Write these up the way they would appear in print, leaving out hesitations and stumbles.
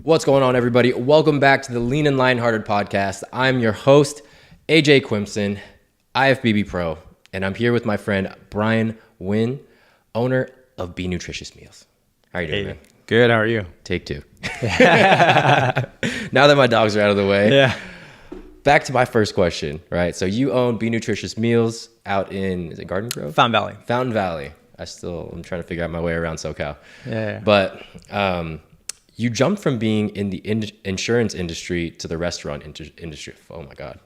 What's going on, everybody? Welcome back to the Lean and Lionhearted podcast. I'm your host, AJ Quimson, IFBB Pro, and I'm here with my friend Brian Nguyen, owner of B Nutritious Meals. How are you doing, man? Good. How are you? Take two. Now that my dogs are out of the way, back to my first question, right? So you own B Nutritious Meals out in, is it Garden Grove? Fountain Valley. I'm trying to figure out my way around SoCal. But you jumped from being in the insurance industry to the restaurant industry. Oh my God.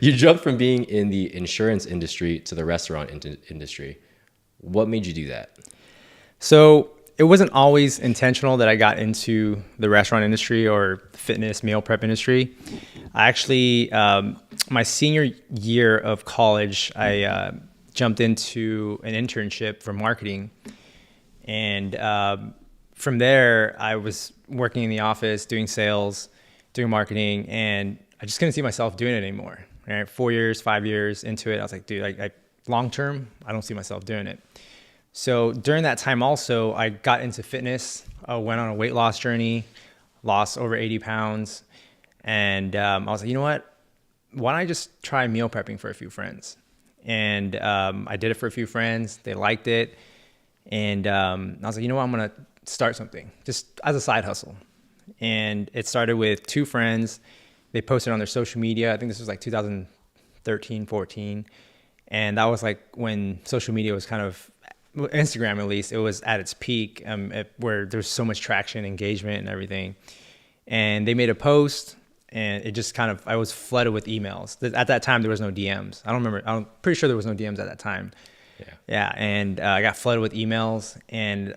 You jumped from being in the insurance industry to the restaurant industry. What made you do that? So it wasn't always intentional that I got into the restaurant industry or fitness meal prep industry. I actually, my senior year of college, I jumped into an internship for marketing. And from there, I was working in the office, doing sales, doing marketing, and I just couldn't see myself doing it anymore. Right? 4 years, 5 years into it, I was like, dude, I long term, I don't see myself doing it. So during that time also, I got into fitness, went on a weight loss journey, lost over 80 pounds. And I was like, you know what? Why don't I just try meal prepping for a few friends? And I did it for a few friends. They liked it. And I was like, you know what? I'm going to start something just as a side hustle. And it started with two friends. They posted on their social media. I think this was like 2013, 14. And that was like when social media was kind of, Instagram at least, it was at its peak, where there's so much traction, engagement and everything. And they made a post and it just kind of, I was flooded with emails. At that time, there was no DMs. I'm pretty sure there was no DMs at that time. Yeah. And I got flooded with emails and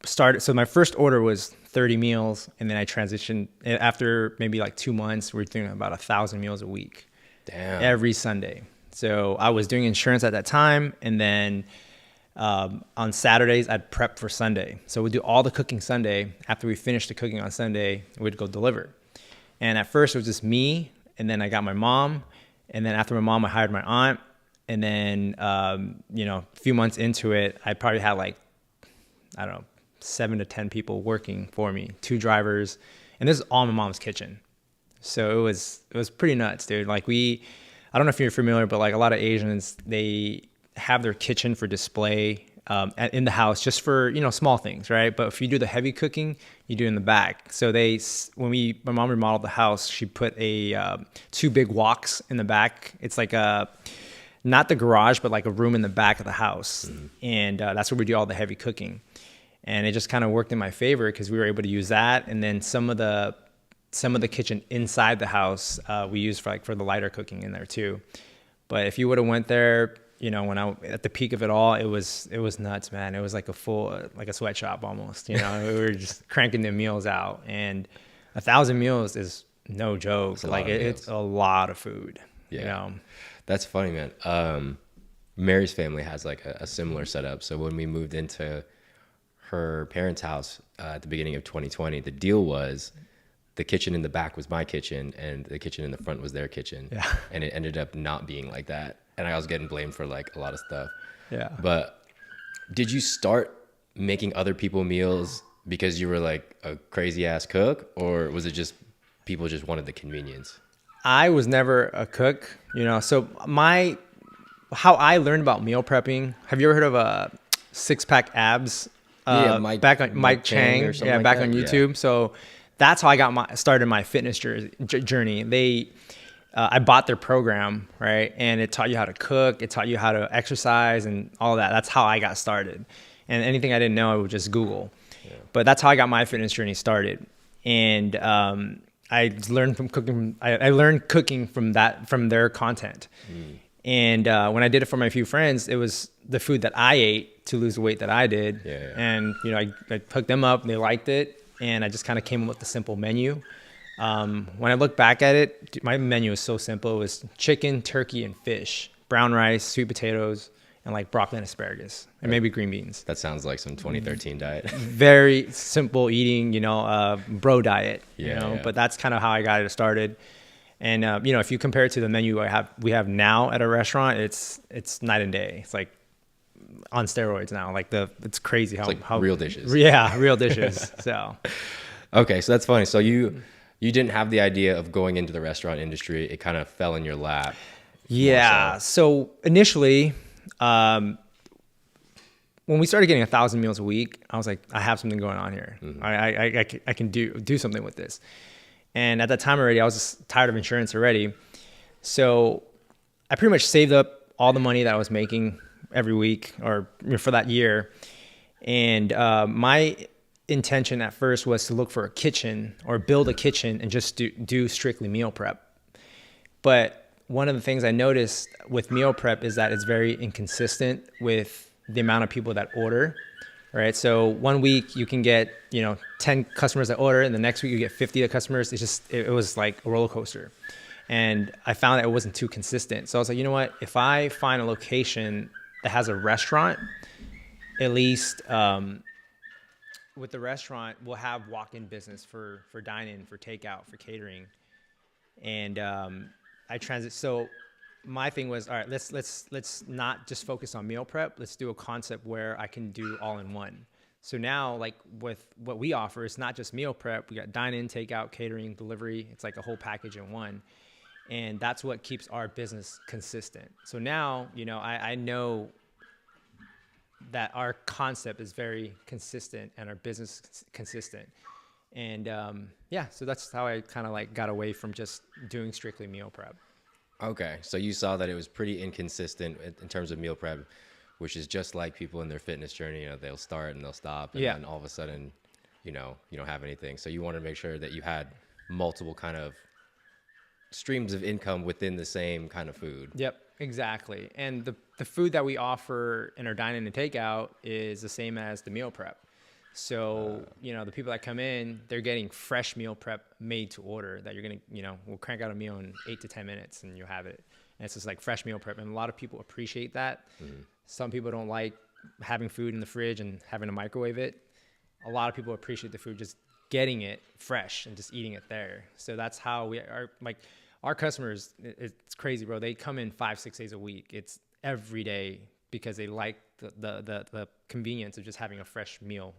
so my first order was 30 meals. And then I transitioned after maybe like 2 months, we were doing about 1,000 meals a week. Damn. Every Sunday. So I was doing insurance at that time. And then on Saturdays, I'd prep for Sunday. So we'd do all the cooking Sunday. After we finished the cooking on Sunday, we'd go deliver. And at first it was just me. And then I got my mom. And then after my mom, I hired my aunt. And then, a few months into it, I probably had like, 7 to 10 people working for me, 2 drivers. And this is all in my mom's kitchen. So it was pretty nuts, dude. Like I don't know if you're familiar, but like a lot of Asians, they have their kitchen for display in the house just for, small things, right? But if you do the heavy cooking, you do it in the back. So my mom remodeled the house, she put 2 big woks in the back. It's like not the garage, but like a room in the back of the house. Mm-hmm. And that's where we do all the heavy cooking. And it just kind of worked in my favor because we were able to use that. And then some of the kitchen inside the house, we used for the lighter cooking in there too. But if you would have went there, when at the peak of it all, it was nuts, man. It was like a sweatshop almost, we were just cranking the meals out, and 1,000 meals is no joke. It's a lot of food. Yeah. That's funny, man. Mary's family has like a similar setup. So when we moved into her parents' house at the beginning of 2020, the deal was the kitchen in the back was my kitchen and the kitchen in the front was their kitchen. Yeah. And it ended up not being like that. And I was getting blamed for like a lot of stuff. Yeah. But did you start making other people meals because you were like a crazy ass cook, or was it just people just wanted the convenience? I was never a cook, so how I learned about meal prepping. Have you ever heard of Six Pack Abs? Mike Chang. Yeah, back on YouTube. Yeah. So that's how I started my fitness journey. I bought their program, right? And it taught you how to cook. It taught you how to exercise and all that. That's how I got started. And anything I didn't know, I would just Google. Yeah. But that's how I got my fitness journey started. And I learned from cooking. I learned cooking from their content. Mm. And when I did it for my few friends, it was the food that I ate to lose the weight that I did. Yeah. And I hooked them up. They liked it. And I just kind of came up with the simple menu. When I look back at it, my menu was so simple. It was chicken, turkey, and fish, brown rice, sweet potatoes, and like broccoli and asparagus, and maybe green beans. That sounds like some 2013 diet. Very simple eating, bro diet, but that's kind of how I got it started. And, if you compare it to the menu we have now at a restaurant, it's night and day. It's like on steroids now. Like it's crazy how real dishes. Yeah, real dishes. So Okay, so that's funny. So you didn't have the idea of going into the restaurant industry. It kind of fell in your lap. Yeah. So initially, when we started getting 1,000 meals a week, I was like, I have something going on here. I can do something with this. And at that time already, I was just tired of insurance already. So I pretty much saved up all the money that I was making every week or for that year. And my intention at first was to look for a kitchen or build a kitchen and just do strictly meal prep. But one of the things I noticed with meal prep is that it's very inconsistent with the amount of people that order, right? So one week you can get, 10 customers that order, and the next week you get 50 customers. It was like a roller coaster. And I found that it wasn't too consistent. So I was like, you know what? If I find a location that has a restaurant, at least with the restaurant, we'll have walk-in business for dine-in, for takeout, for catering. And so my thing was, all right, let's not just focus on meal prep. Let's do a concept where I can do all in one. So now, like with what we offer, it's not just meal prep. We got dine-in, takeout, catering, delivery. It's like a whole package in one. And that's what keeps our business consistent. So now, I know that our concept is very consistent and our business consistent. And so that's how I kind of like got away from just doing strictly meal prep. Okay, so you saw that it was pretty inconsistent in terms of meal prep, which is just like people in their fitness journey. They'll start and they'll stop, and then all of a sudden, you don't have anything. So you want to make sure that you had multiple kind of streams of income within the same kind of food. Yep, exactly. And the food that we offer in our dine-in and takeout is the same as the meal prep. So, the people that come in, they're getting fresh meal prep made to order that you're going to, we'll crank out a meal in 8 to 10 minutes and you'll have it. And it's just like fresh meal prep. And a lot of people appreciate that. Mm-hmm. Some people don't like having food in the fridge and having to microwave it. A lot of people appreciate the food just getting it fresh and just eating it there. So that's how we are. Like our customers, it's crazy, bro. They come in 5-6 days a week. It's every day because they like the convenience of just having a fresh meal.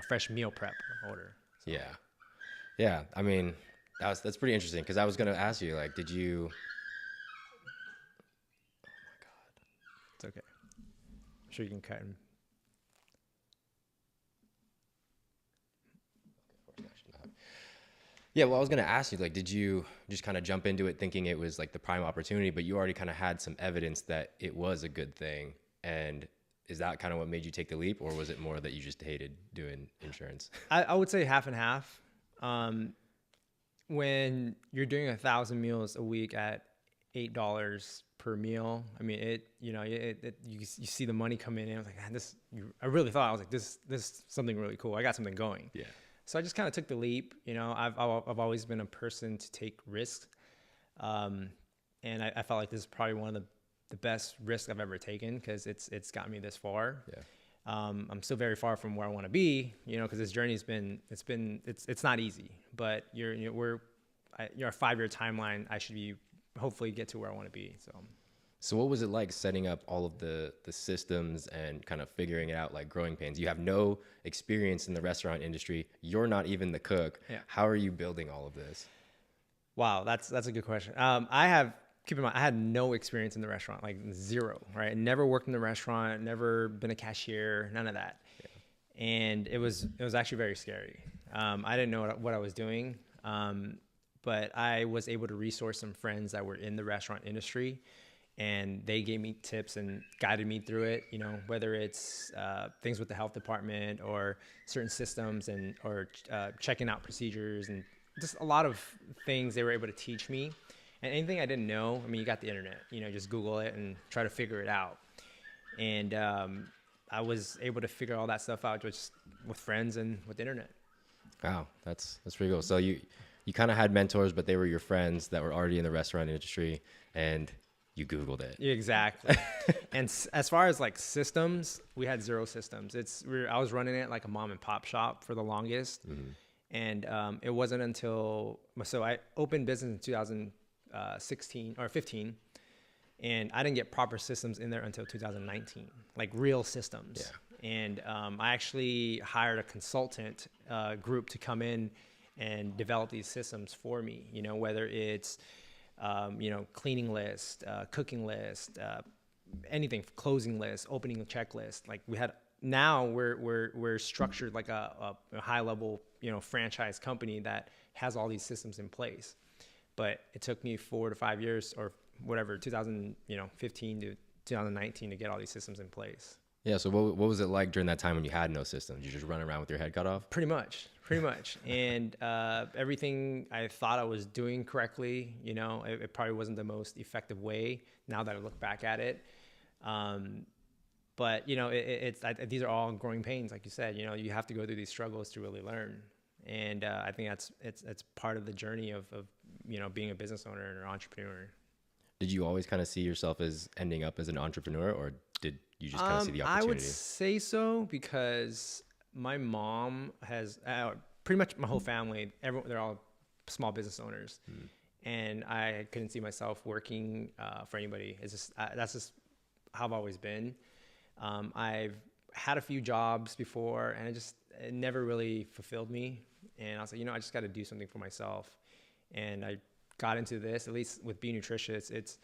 Fresh meal prep order. So. Yeah. I mean, that's pretty interesting because I was gonna ask you, like, did you? Oh my God. It's okay. I'm sure you can cut him. Yeah, well, I was gonna ask you, like, did you just kind of jump into it thinking it was like the prime opportunity, but you already kind of had some evidence that it was a good thing, and is that kind of what made you take the leap, or was it more that you just hated doing insurance? I would say half and half. When you're doing 1,000 meals a week at $8 per meal, I mean, you see the money come in, and I was like, I really thought, I was like, this is something really cool. I got something going. Yeah. So I just kind of took the leap. I've always been a person to take risks, and I felt like this is probably one of the best risk I've ever taken because it's gotten me this far. Yeah. I'm still very far from where I want to be, because this journey's it's not easy, but you're a 5-year timeline. I should hopefully get to where I want to be. So what was it like setting up all of the systems and kind of figuring it out, like growing pains? You have no experience in the restaurant industry. You're not even the cook. Yeah. How are you building all of this? Wow. That's a good question. Keep in mind, I had no experience in the restaurant, like zero, right? Never worked in the restaurant, never been a cashier, none of that. Yeah. And it was actually very scary. I didn't know what I was doing, but I was able to resource some friends that were in the restaurant industry, and they gave me tips and guided me through it, whether it's things with the health department or certain systems or checking out procedures and just a lot of things they were able to teach me. And anything I didn't know, I mean, you got the internet, just Google it and try to figure it out. And I was able to figure all that stuff out just with friends and with the internet. Wow, that's pretty cool. So you kind of had mentors, but they were your friends that were already in the restaurant industry, and you Googled it. Exactly. And as far as like systems, we had zero systems. I was running it like a mom and pop shop for the longest. Mm-hmm. And it wasn't until, so I opened business in 2016 or 15, and I didn't get proper systems in there until 2019, like real systems. Yeah. And I actually hired a consultant group to come in and develop these systems for me, whether it's, cleaning list, cooking list, anything, closing list, opening a checklist. Like now we're structured like a high level, franchise company that has all these systems in place. But it took me 4 to 5 years or whatever, 2015 to 2019 to get all these systems in place. Yeah. So what was it like during that time when you had no systems? You just run around with your head cut off? Pretty much. And everything I thought I was doing correctly, it probably wasn't the most effective way now that I look back at it. But these are all growing pains, like you said. You have to go through these struggles to really learn. And I think it's part of the journey of being a business owner and an entrepreneur. Did you always kind of see yourself as ending up as an entrepreneur, or did you just kind of see the opportunity? I would say so, because my mom has pretty much my whole family. They're all small business owners, and I couldn't see myself working for anybody. It's just that's just how I've always been. I've had a few jobs before, and it never really fulfilled me. And I was like, I just got to do something for myself. And I got into this, at least with B Nutritious. It's,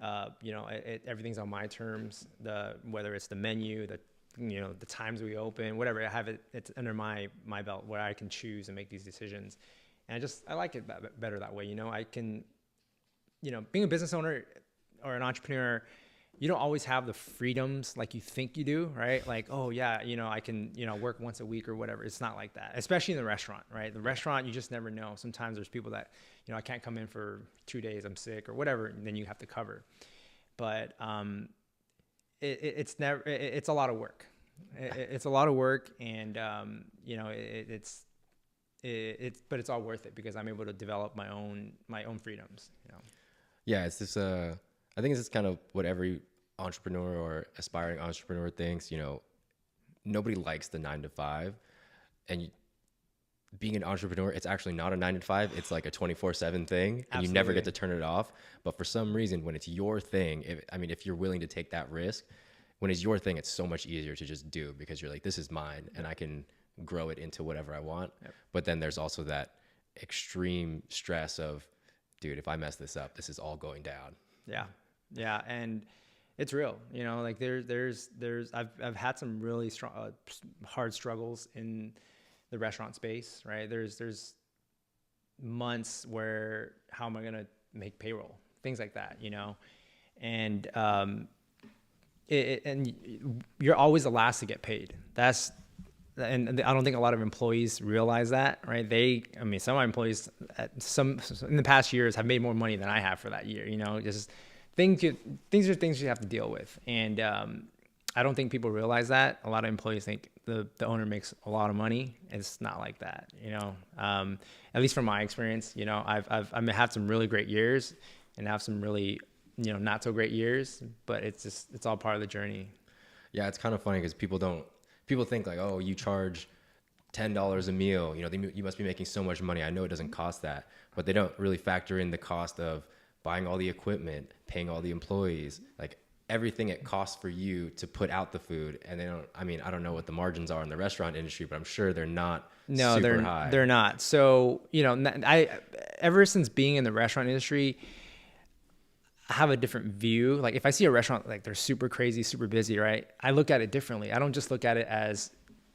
everything's on my terms. Whether it's the menu, the times we open, whatever, I have it's under my belt where I can choose and make these decisions. And I like it better that way. I can, being a business owner or an entrepreneur, you don't always have the freedoms like you think you do, right? Like, oh yeah, I can, work once a week or whatever. It's not like that, especially in the restaurant, right? The restaurant, you just never know. Sometimes there's people that, I can't come in for 2 days, I'm sick or whatever, and then you have to cover. But it's a lot of work. It's a lot of work, and but it's all worth it because I'm able to develop my own freedoms. Yeah, it's this. I think it's just kind of what every entrepreneur or aspiring entrepreneur thinks. Nobody likes the 9 to 5, and being an entrepreneur, it's actually not a 9 to 5. It's like a 24/7 thing, and Absolutely. you never get to turn it off. But for some reason, when it's your thing, if you're willing to take that risk, when it's your thing, it's so much easier to just do because you're like, this is mine, and I can grow it into whatever I want. Yep. But then there's also that extreme stress of, dude, if I mess this up, this is all going down. Yeah, and it's real. Like I've had some really strong, hard struggles in the restaurant space, right? There's months where how am I gonna make payroll, things like that, and and you're always the last to get paid. And I don't think a lot of employees realize that, right? Some of my employees in the past years have made more money than I have for that year. Just things are things you have to deal with. And I don't think people realize that. A lot of employees think the owner makes a lot of money. It's not like that, at least from my experience. I've had some really great years and have some really, not so great years, but it's all part of the journey. Yeah, it's kind of funny because people think like, oh, you charge $10 a meal, you must be making so much money. I know it doesn't cost that, but they don't really factor in the cost of buying all the equipment, paying all the employees, like everything it costs for you to put out the food. And I don't know what the margins are in the restaurant industry, but I'm sure they're not super high. They're not. So, ever since being in the restaurant industry, I have a different view. Like if I see a restaurant, like they're super crazy, super busy, right? I look at it differently. I don't just look at it as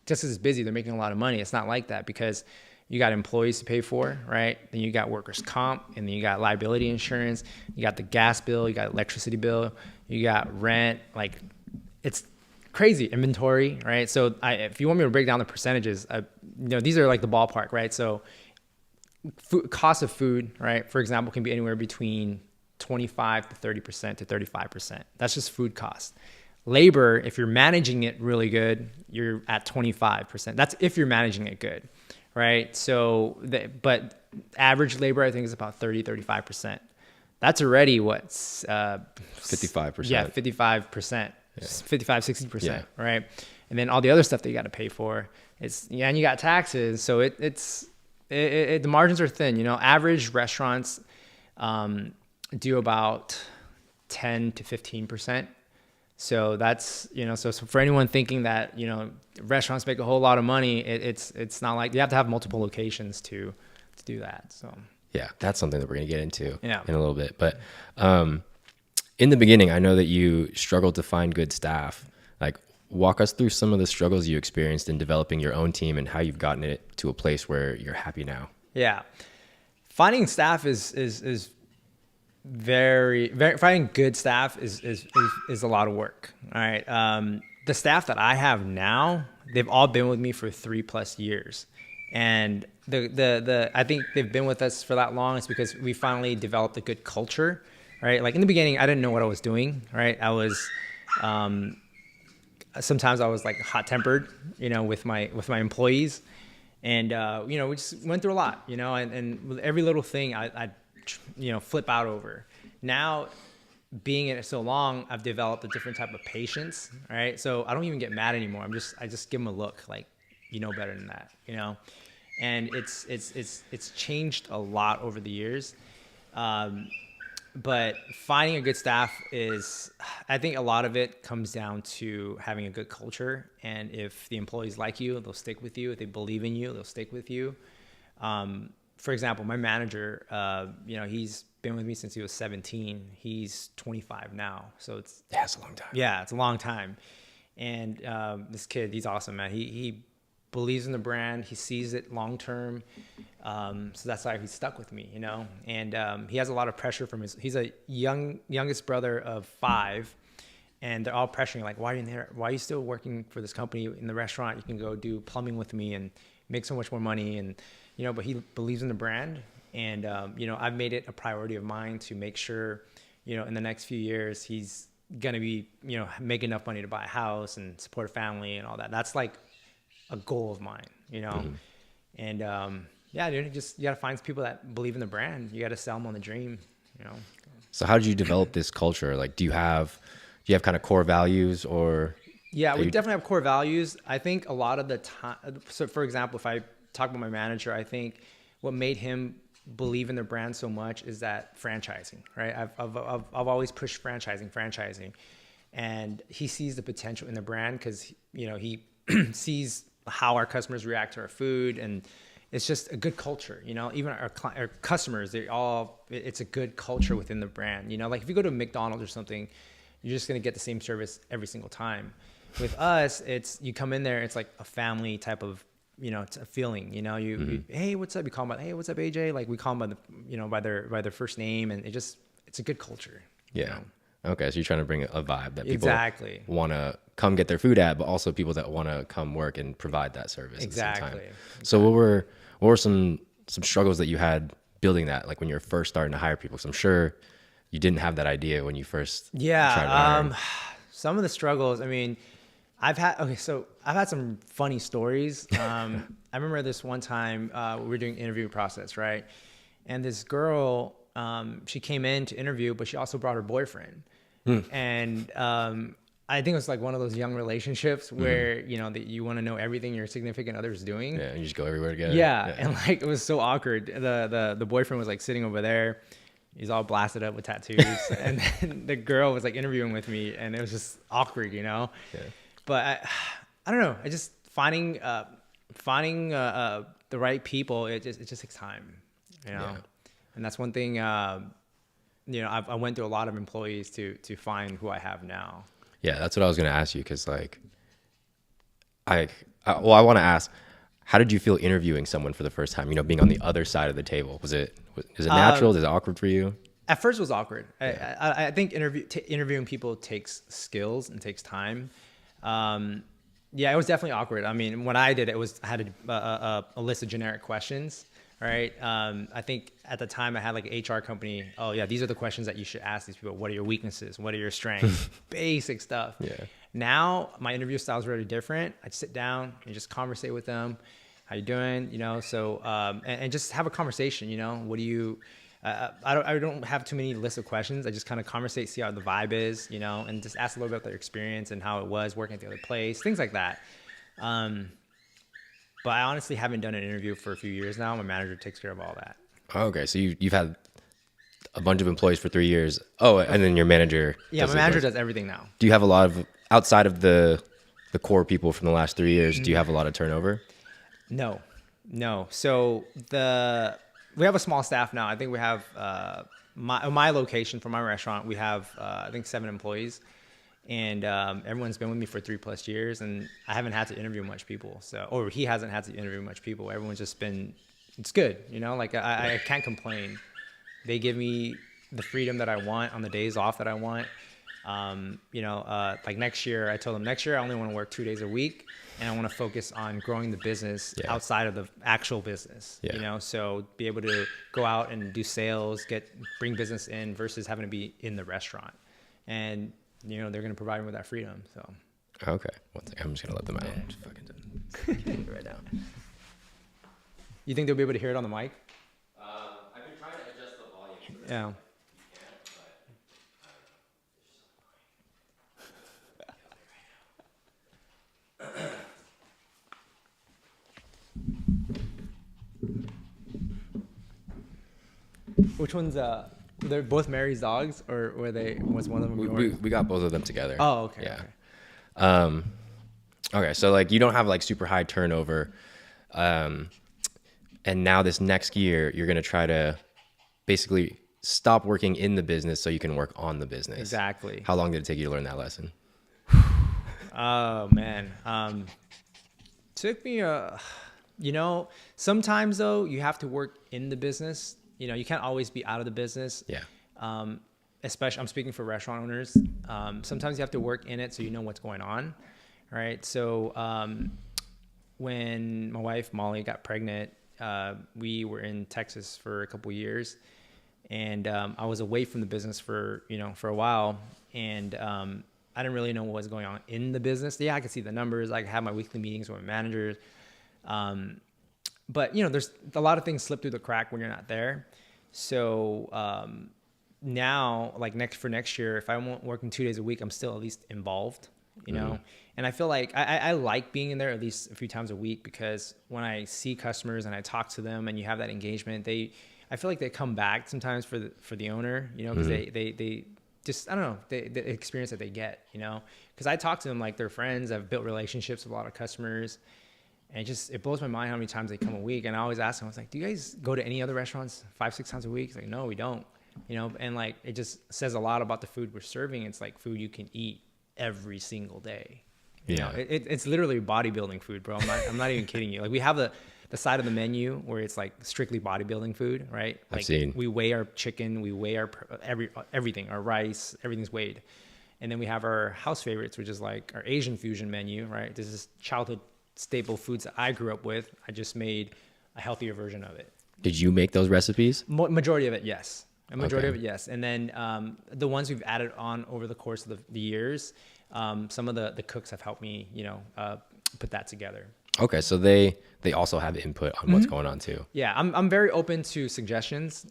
just as it's busy, they're making a lot of money. It's not like that because you got employees to pay for, right? Then you got workers' comp, and then you got liability insurance. You got the gas bill, you got electricity bill, you got rent. Like it's crazy. Inventory, right? So if you want me to break down the percentages, these are like the ballpark, right? So cost of food, right? For example, can be anywhere between 25 to 30% to 35%. That's just food cost. Labor, if you're managing it really good, you're at 25%. That's if you're managing it good, right? So, but average labor, I think, is about 35%. That's already what's 55%. Yeah, 55%, 60%, right? And then all the other stuff that you got to pay for, and you got taxes. So the margins are thin. Average restaurants do about 10 to 15% So that's, so for anyone thinking that, restaurants make a whole lot of money, it's not like you have to have multiple locations to do that. So Yeah, that's something that we're going to get into yeah. in a little bit. But in the beginning, I know that you struggled to find good staff. Like, walk us through some of the struggles you experienced in developing your own team and how you've gotten it to a place where you're happy now. Yeah. Finding staff is very, very, finding good staff is a lot of work. All right. The staff that I have now, they've all been with me for 3+ years. And I think they've been with us for that long. It's because we finally developed a good culture, right? Like in the beginning, I didn't know what I was doing, right? I was, sometimes I was like hot tempered, with my employees. And, we just went through a lot, and with every little thing I flip out over. Now, being in it so long, I've developed a different type of patience, right? So I don't even get mad anymore. I just give them a look like, better than that, and it's changed a lot over the years. But finding a good staff I think a lot of it comes down to having a good culture. And if the employees like you, they'll stick with you. If they believe in you, they'll stick with you. For example, my manager, he's been with me since he was 17. He's 25 now. So it's a long time. Yeah, it's a long time. And this kid, he's awesome, man. He believes in the brand. He sees it long term. So that's why he's stuck with me, and he has a lot of pressure from he's a youngest brother of 5, and they're all pressuring like, why are you in there? Why are you still working for this company in the restaurant? You can go do plumbing with me and make so much more money. And, but he believes in the brand. And, I've made it a priority of mine to make sure, in the next few years, he's going to be, make enough money to buy a house and support a family and all that. That's like a goal of mine, Mm-hmm. And, yeah, dude, you got to find people that believe in the brand. You got to sell them on the dream, So how did you develop this culture? Like, do you have kind of core values or? Yeah, we definitely have core values. I think a lot of the time, so for example, if I talk about my manager, I think what made him believe in the brand so much is that franchising, right? I've always pushed franchising, and he sees the potential in the brand because, he sees how our customers react to our food, and it's just a good culture, even our customers, it's a good culture within the brand, like if you go to McDonald's or something, you're just going to get the same service every single time. With us, you come in there, it's like a family type of, it's a feeling, you, hey, what's up? You call them by, hey, what's up, AJ? Like we call them by by their first name, and it's a good culture. Yeah. Okay. So you're trying to bring a vibe that people exactly want to come get their food at, but also people that want to come work and provide that service exactly. at the same time. So what were some struggles that you had building that, like when you were first starting to hire people? So I'm sure you didn't have that idea when you first tried to hire. Some of the struggles, I mean, I've had some funny stories. I remember this one time we were doing interview process, right? And this girl, she came in to interview, but she also brought her boyfriend. And I think it was like one of those young relationships where, that you want to know everything your significant other is doing. Yeah, and you just go everywhere together. Yeah, and like it was so awkward. The boyfriend was like sitting over there. He's all blasted up with tattoos. And then the girl was like interviewing with me, and it was just awkward, Yeah. But I don't know. I just finding the right people. It just takes time, Yeah. And that's one thing. I went through a lot of employees to find who I have now. Yeah, that's what I was going to ask you, because like, I want to ask, how did you feel interviewing someone for the first time? Being on the other side of the table. Is it natural? Is it awkward for you? At first, it was awkward. Yeah. I think interviewing people takes skills and takes time. Yeah, it was definitely awkward. I mean, when I did it, I had a list of generic questions, right? I think at the time I had like an HR company. Oh yeah, these are the questions that you should ask these people. What are your weaknesses? What are your strengths? Basic stuff. Yeah. Now my interview style is very different. I sit down and just conversate with them. How you doing? So and just have a conversation. What do you? I don't have too many lists of questions. I just kind of conversate, see how the vibe is, and just ask a little bit about their experience and how it was working at the other place, things like that. But I honestly haven't done an interview for a few years now. My manager takes care of all that. Okay, so you've had a bunch of employees for 3 years. Oh, and then your manager. Yeah, my manager does everything now. Do you have a lot of, outside of the core people from the last 3 years, do you have a lot of turnover? No. So we have a small staff now. I think we have my location for my restaurant. We have I think 7 employees, and everyone's been with me for 3+ years, and I haven't had to interview much people. Or he hasn't had to interview much people. Everyone's just been, it's good, like I can't complain. They give me the freedom that I want on the days off that I want. Like next year, I told them next year I only want to work 2 days a week, and I want to focus on growing the business outside of the actual business. So be able to go out and do sales, bring business in versus having to be in the restaurant, and they're going to provide me with that freedom. So okay, one second, I'm just gonna let them out. Just fucking right now. You think they'll be able to hear it on the mic? I've been trying to adjust the volume. Yeah. Which one's they're both Mary's dogs, or was one of them yours? We got both of them together. Oh, okay. Yeah. Okay. Okay, so like you don't have like super high turnover, and now this next year you're gonna try to basically stop working in the business so you can work on the business. Exactly. How long did it take you to learn that lesson? Oh man, took me sometimes though you have to work in the business. You can't always be out of the business. Yeah. Especially, I'm speaking for restaurant owners. Sometimes you have to work in it so you know what's going on, right? So when my wife Molly got pregnant, we were in Texas for a couple years, and I was away from the business for a while, and I didn't really know what was going on in the business. Yeah, I could see the numbers. I could have my weekly meetings with my managers. But there's a lot of things slip through the crack when you're not there. So now, like next year, if I'm working 2 days a week, I'm still at least involved, And I feel like I like being in there at least a few times a week, because when I see customers and I talk to them and you have that engagement, I feel like they come back sometimes for the owner, because they just, I don't know, the experience that they get, because I talk to them like they're friends. I've built relationships with a lot of customers. And it blows my mind how many times they come a week. And I always ask them, I was like, do you guys go to any other restaurants 5-6 times a week? It's like, no, we don't, and like, it just says a lot about the food we're serving. It's like food you can eat every single day. It's literally bodybuilding food, bro. I'm not even kidding you. Like, we have the side of the menu where it's like strictly bodybuilding food, right? Like, I've seen. We weigh our chicken, we weigh our everything, our rice, everything's weighed. And then we have our house favorites, which is like our Asian fusion menu, right? This is childhood staple foods that I grew up with. I just made a healthier version of it. Did you make those recipes? Majority of it, yes. A majority of it, yes. And then the ones we've added on over the course of the years, some of the cooks have helped me, put that together. Okay, so they also have input on what's going on too. Yeah, I'm very open to suggestions.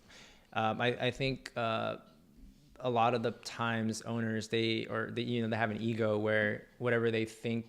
I think a lot of the times owners they have an ego where whatever they think.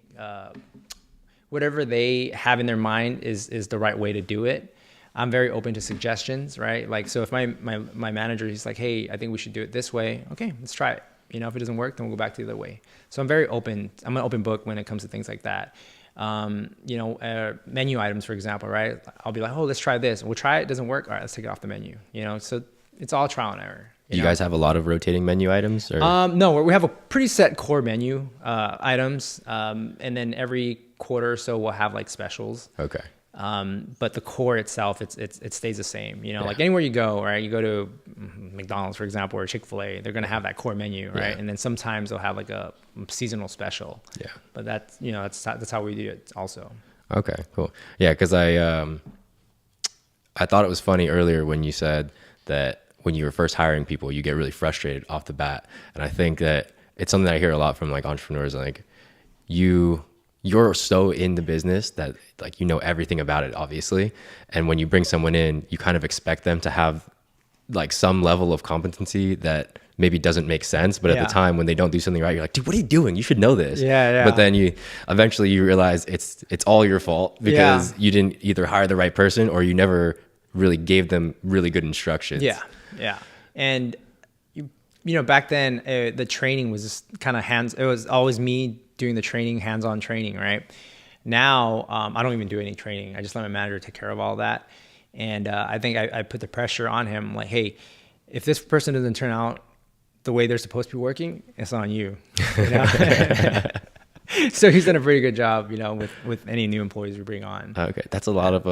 Whatever they have in their mind is the right way to do it. I'm very open to suggestions, right? Like, so if my manager, he's like, hey, I think we should do it this way. Okay, let's try it. If it doesn't work, then we'll go back to the other way. So I'm very open. I'm an open book when it comes to things like that. Menu items, for example, right? I'll be like, oh, let's try this. We'll try it. It doesn't work. All right, let's take it off the menu. So it's all trial and error. Do you guys have a lot of rotating menu items? Or? No, we have a pretty set core menu items, and then every quarter or so we'll have like specials. Okay. But the core itself, it stays the same. Like anywhere you go, right? You go to McDonald's, for example, or Chick-fil-A, they're gonna have that core menu, right? Yeah. And then sometimes they'll have like a seasonal special. Yeah. But that's how we do it also. Okay, cool. Yeah, because I thought it was funny earlier when you said that when you were first hiring people, you get really frustrated off the bat. And I think that it's something that I hear a lot from like entrepreneurs, like you're so in the business that like, everything about it, obviously. And when you bring someone in, you kind of expect them to have like some level of competency that maybe doesn't make sense. But at the time when they don't do something right, you're like, dude, what are you doing? You should know this. Yeah. But then you eventually realize it's all your fault because you didn't either hire the right person or you never really gave them really good instructions. Yeah. And back then the training was just kind of it was always me doing the training, hands-on training, right? Now, I don't even do any training. I just let my manager take care of all that. And I think I put the pressure on him, like, hey, if this person doesn't turn out the way they're supposed to be working, it's on you. So he's done a pretty good job, with any new employees we bring on. Okay, that's a lot of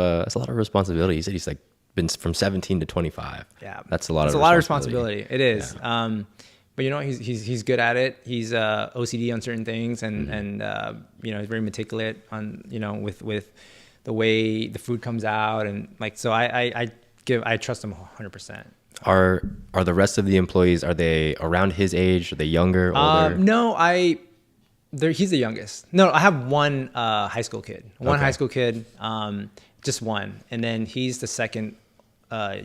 responsibility. You said he's like been from 17 to 25. Yeah, that's a lot. It's a lot of responsibility. It is. Yeah. But he's good at it. He's OCD on certain things, and he's very meticulous on with the way the food comes out, and like so. I trust him 100%. Are the rest of the employees, are they around his age? Are they younger, older? No, he's the youngest. No, I have one high school kid. High school kid, just one, and then he's the second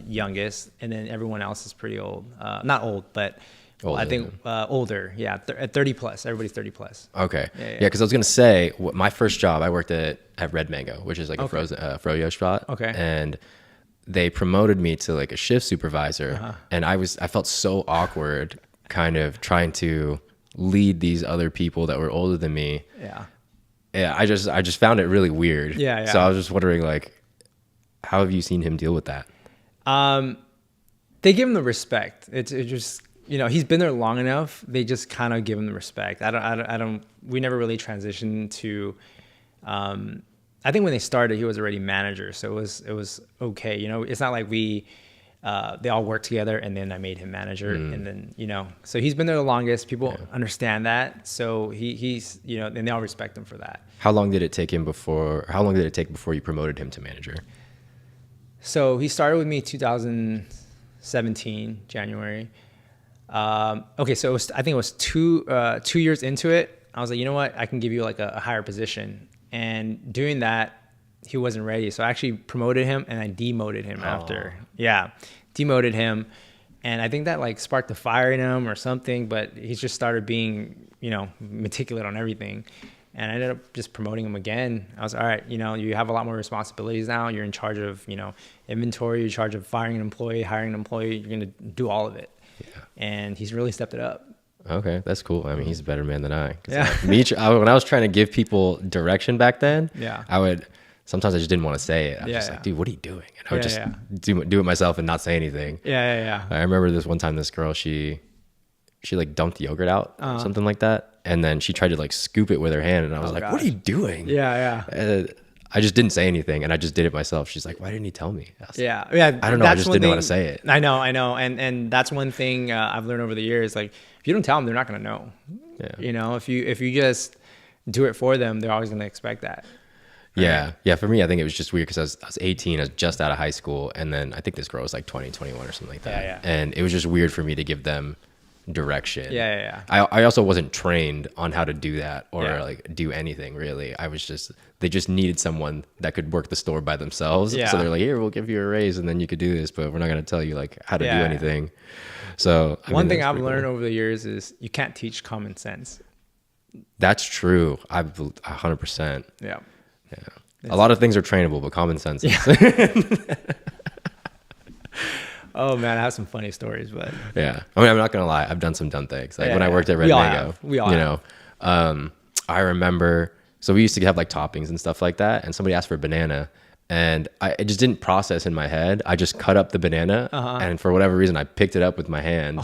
youngest, and then everyone else is pretty old. Not old, but. Older. I think older, yeah, at 30 plus. Everybody's 30 plus. Okay, yeah. Because I was gonna say, my first job, I worked at Red Mango, which is like a frozen froyo spot. Okay, and they promoted me to like a shift supervisor, and I felt so awkward, kind of trying to lead these other people that were older than me. Yeah. I just found it really weird. Yeah. So I was just wondering, like, how have you seen him deal with that? They give him the respect. It's just. He's been there long enough. They just kind of give him the respect. We never really transitioned to, I think when they started, he was already manager. So it was okay. It's not like they all worked together and then I made him manager. And then, so he's been there the longest. People understand that. So he's, and they all respect him for that. How long did it take before you promoted him to manager? So he started with me 2017, January. Okay, so I think it was 2 years into it. I was like, you know what? I can give you like a higher position. And doing that, he wasn't ready. So I actually promoted him and I demoted him after. Yeah, demoted him. And I think that like sparked the fire in him or something, but he just started being, meticulous on everything. And I ended up just promoting him again. I was all right, you have a lot more responsibilities now. You're in charge of, inventory, you're in charge of firing an employee, hiring an employee. You're going to do all of it. Yeah. And he's really stepped it up. Okay, that's cool. I mean, he's a better man than I. Yeah. When I was trying to give people direction back then, sometimes I just didn't want to say it. I was just like, dude, what are you doing? And I would just do it myself and not say anything. Yeah. I remember this one time, this girl, she like dumped yogurt out, something like that. And then she tried to like scoop it with her hand. And I was like, what are you doing? Yeah. I just didn't say anything, and I just did it myself. She's like, why didn't you tell me? Yeah. I don't know. I just didn't know how to say it. I know. And that's one thing I've learned over the years. Like, if you don't tell them, they're not going to know. Yeah. If you just do it for them, they're always going to expect that. Right? Yeah. For me, I think it was just weird because I was 18. I was just out of high school. And then I think this girl was like 20, 21 or something like that. Yeah. And it was just weird for me to give them direction. Yeah. I also wasn't trained on how to do that or like do anything really. They just needed someone that could work the store by themselves. Yeah. So they're like, here, we'll give you a raise and then you could do this, but we're not going to tell you like how to do anything. So one thing I've learned over the years is you can't teach common sense. That's true. 100%. Yeah. A lot of things are trainable, but common sense. Oh man, I have some funny stories, but yeah. I mean, I'm not gonna lie. I've done some dumb things. Like when I worked at Red Mango, we all have. I remember. So we used to have like toppings and stuff like that, and somebody asked for a banana, and it just didn't process in my head. I just cut up the banana, and for whatever reason, I picked it up with my hand,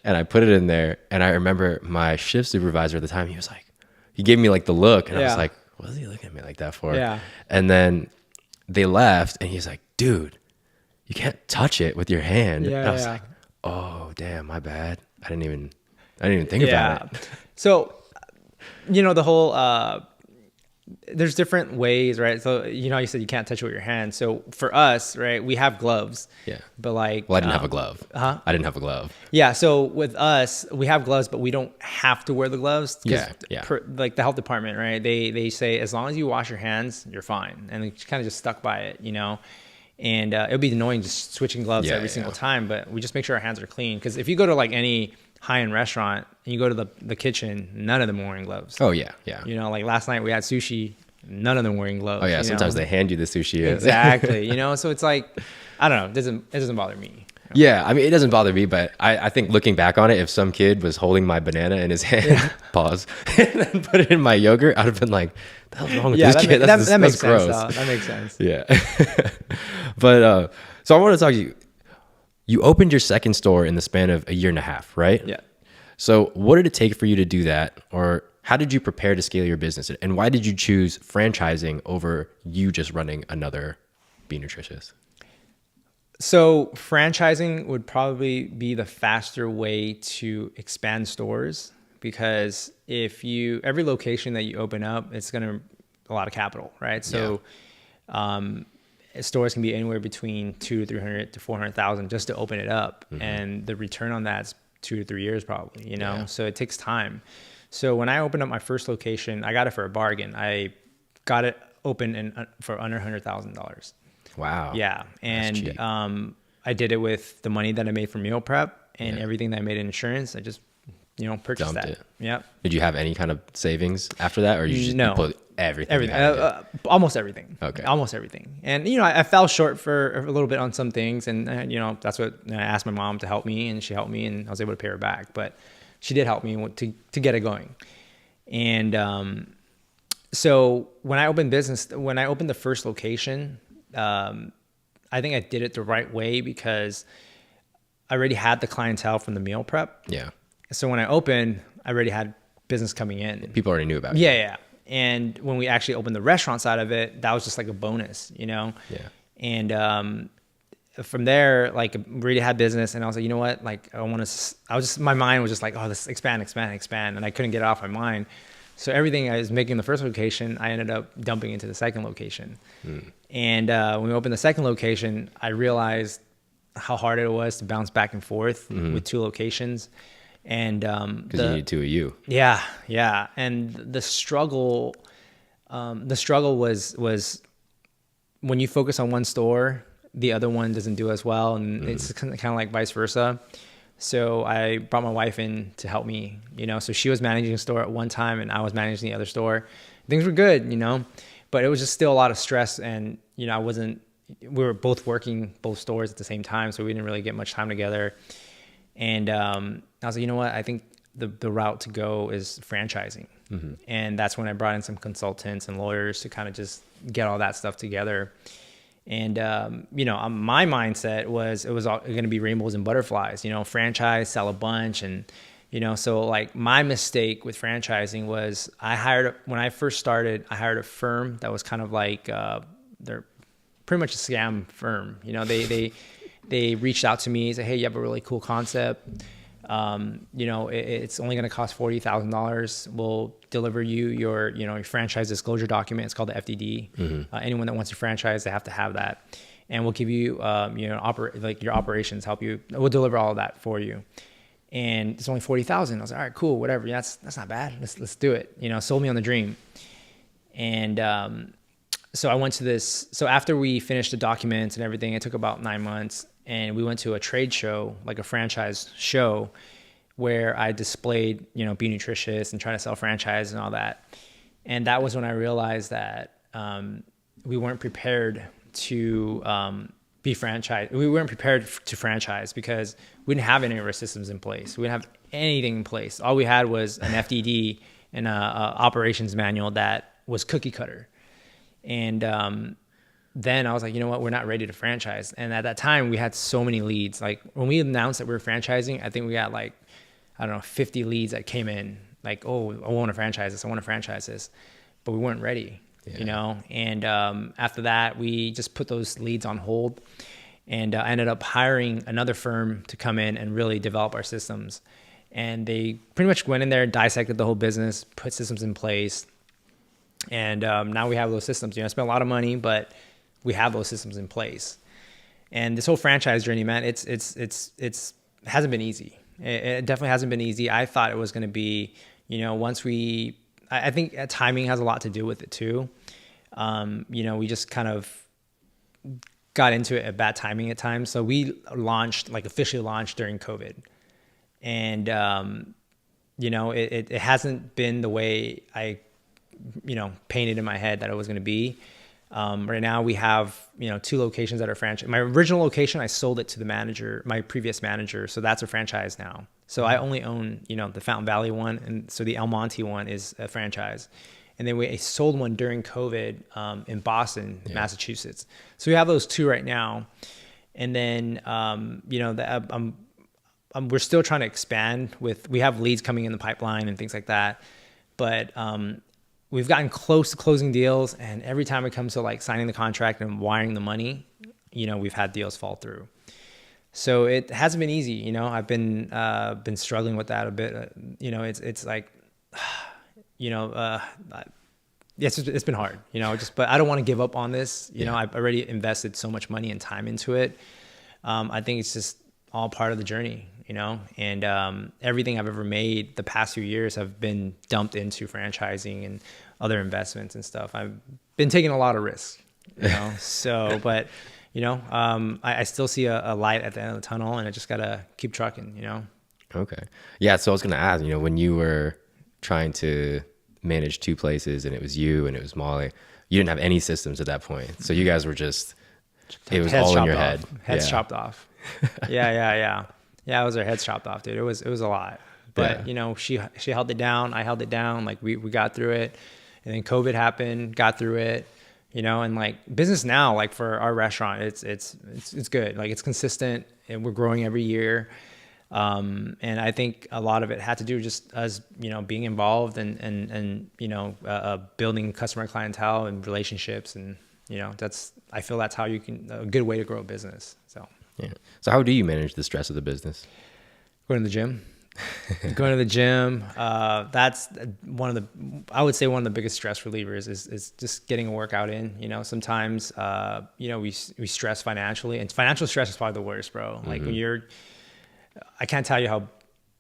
and I put it in there. And I remember my shift supervisor at the time. He gave me like the look, and I was like, "What is he looking at me like that for?" Yeah. And then they left, and he's like, "Dude, you can't touch it with your hand." And I was like, oh damn, my bad. I didn't even think about it. So, the whole, there's different ways, right? So, you said you can't touch it with your hand. So for us, right, we have gloves. Yeah. But like, well, I didn't have a glove. I didn't have a glove. Yeah. So with us, we have gloves, but we don't have to wear the gloves. Yeah. Like the health department, right? They say, as long as you wash your hands, you're fine. And it kind of just stuck by it, And it would be annoying just switching gloves every single time, but we just make sure our hands are clean. Because if you go to like any high-end restaurant and you go to the kitchen, none of them are wearing gloves. Oh yeah. Like last night we had sushi, none of them wearing gloves. Oh yeah, sometimes they hand you the sushi. Exactly. So it's like, I don't know, it doesn't bother me. Yeah, I mean, it doesn't bother me, but I think looking back on it, if some kid was holding my banana in his hand, pause, and then put it in my yogurt, I'd have been like, "The hell's wrong with Yeah, this kid? that makes that's gross." sense. That makes sense. Yeah. But so I want to talk to you. You opened your second store in the span of a year and a half, right? Yeah. So what did it take for you to do that? Or how did you prepare to scale your business? And why did you choose franchising over you just running another B Nutritious? So franchising would probably be the faster way to expand stores, because every location that you open up, it's going to a lot of capital, right? So stores can be anywhere between 200 to 300 to 400,000 just to open it up. And the return on that's 2 to 3 years probably, you know? So it takes time. So when I opened up my first location, I got it for a bargain. I got it open for under $100,000. Wow. Yeah. And I did it with the money that I made from meal prep and everything that I made in insurance. I just, purchased Dumped that. it. Yeah. Did you have any kind of savings after that, or you just No. put everything? Everything. Almost everything. Okay. Almost everything. And, I fell short for a little bit on some things. And, that's what I asked my mom to help me, and she helped me, and I was able to pay her back. But she did help me to get it going. And so when I opened the first location, I think I did it the right way because I already had the clientele from the meal prep. Yeah. So when I opened, I already had business coming in. People already knew about it. Yeah. And when we actually opened the restaurant side of it, that was just like a bonus, Yeah. And from there, like, already had business, and I was like, you know what? Like, my mind was just like, oh, let's expand. And I couldn't get it off my mind. So everything I was making in the first location, I ended up dumping into the second location. And when we opened the second location, I realized how hard it was to bounce back and forth with two locations. And because you needed two of you. Yeah. And the struggle was when you focus on one store, the other one doesn't do as well, and it's kind of like vice versa. So I brought my wife in to help me, so she was managing a store at one time and I was managing the other store. Things were good, but it was just still a lot of stress, and, we were both working both stores at the same time, so we didn't really get much time together. And I was like, you know what? I think the route to go is franchising. And that's when I brought in some consultants and lawyers to kind of just get all that stuff together. And, my mindset was, it was going to be rainbows and butterflies, franchise, sell a bunch. And, so like my mistake with franchising was when I first started, I hired a firm that was kind of like, they're pretty much a scam firm. They reached out to me, said, hey, you have a really cool concept. It's only going to cost $40,000. We'll deliver you your franchise disclosure document. It's called the FDD. Anyone that wants to franchise, they have to have that. And we'll give you, your operations, help you. We'll deliver all of that for you. And it's only $40,000. I was like, all right, cool, whatever. Yeah, that's not bad. Let's do it. Sold me on the dream. And, so I went to this. So after we finished the documents and everything, it took about 9 months. And we went to a trade show, like a franchise show, where I displayed, Be Nutritious and trying to sell franchise and all that. And that was when I realized that we weren't prepared to be franchised. We weren't prepared to franchise because we didn't have any of our systems in place. We didn't have anything in place. All we had was an FDD and a operations manual that was cookie cutter. And then I was like, you know what, we're not ready to franchise. And at that time we had so many leads. Like when we announced that we were franchising, I think we got 50 leads that came in like, oh, I want to franchise this. But we weren't ready, And after that, we just put those leads on hold. And I ended up hiring another firm to come in and really develop our systems. And they pretty much went in there, dissected the whole business, put systems in place. And now we have those systems. I spent a lot of money, but we have those systems in place. And this whole franchise journey, man, it's hasn't been easy. It definitely hasn't been easy. I thought it was going to be, I think timing has a lot to do with it too. We just kind of got into it at bad timing at times. So we officially launched during COVID. And, it hasn't been the way I painted in my head that it was going to be. Right now we have, 2 locations that are franchise. My original location, I sold it to the manager, my previous manager. So that's a franchise now. So I only own, the Fountain Valley one. And so the El Monte one is a franchise. And then we sold one during COVID in Boston, Massachusetts. So we have those 2 right now. And then, we're still trying to expand we have leads coming in the pipeline and things like that. But we've gotten close to closing deals. And every time it comes to like signing the contract and wiring the money, we've had deals fall through. So it hasn't been easy. I've been struggling with that a bit. It's like, it's been hard, but I don't want to give up on this. I've already invested so much money and time into it. I think it's just all part of the journey, and everything I've ever made the past few years have been dumped into franchising and other investments and stuff. I've been taking a lot of risks, so, but, I still see a light at the end of the tunnel, and I just got to keep trucking, Okay. Yeah. So I was going to ask, when you were trying to manage 2 places and it was you and it was Molly, you didn't have any systems at that point. So you guys were just, it was all in your head. Heads chopped off. Yeah. Yeah. It was our heads chopped off, dude. It was a lot, but she held it down. I held it down. Like we got through it, and then COVID happened, got through it, and like business now, like for our restaurant, it's good. Like it's consistent and we're growing every year. And I think a lot of it had to do just us, being involved and building customer clientele and relationships. And, I feel that's how you can, a good way to grow a business. So, yeah. So how do you manage the stress of the business? Going to the gym. That's I would say one of the biggest stress relievers is just getting a workout in. Sometimes, we stress financially, and financial stress is probably the worst, bro. Like when I can't tell you how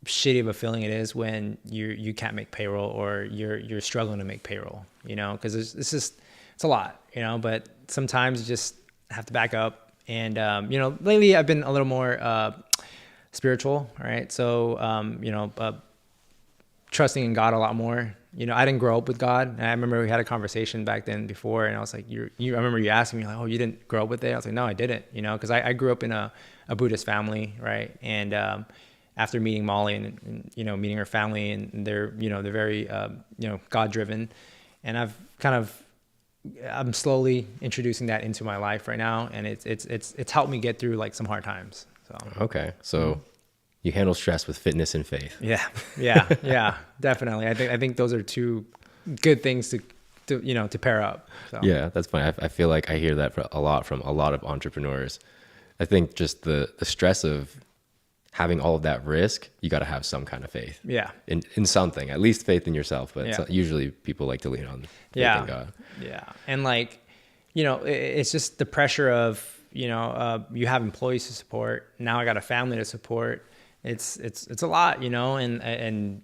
shitty of a feeling it is when you can't make payroll, or you're struggling to make payroll, because it's a lot, but sometimes you just have to back up. And, lately I've been a little more, spiritual. Right. So, trusting in God a lot more. I didn't grow up with God. And I remember we had a conversation back then before, and I was like, I remember you asking me like, oh, you didn't grow up with it? I was like, no, I didn't, cause I grew up in a Buddhist family. Right. And, after meeting Molly and meeting her family, and they're very, God driven. And I'm slowly introducing that into my life right now. And it's helped me get through like some hard times. So, okay. So you handle stress with fitness and faith. Yeah, definitely. I think those are 2 good things to pair up. So. Yeah, that's funny. I feel like I hear that from a lot of entrepreneurs. I think just the stress of having all of that risk, you got to have some kind of faith. Yeah. In something, at least faith in yourself. But usually people like to lean on faith in God. Yeah. And like, it's just the pressure of, you have employees to support. Now I got a family to support. It's a lot, and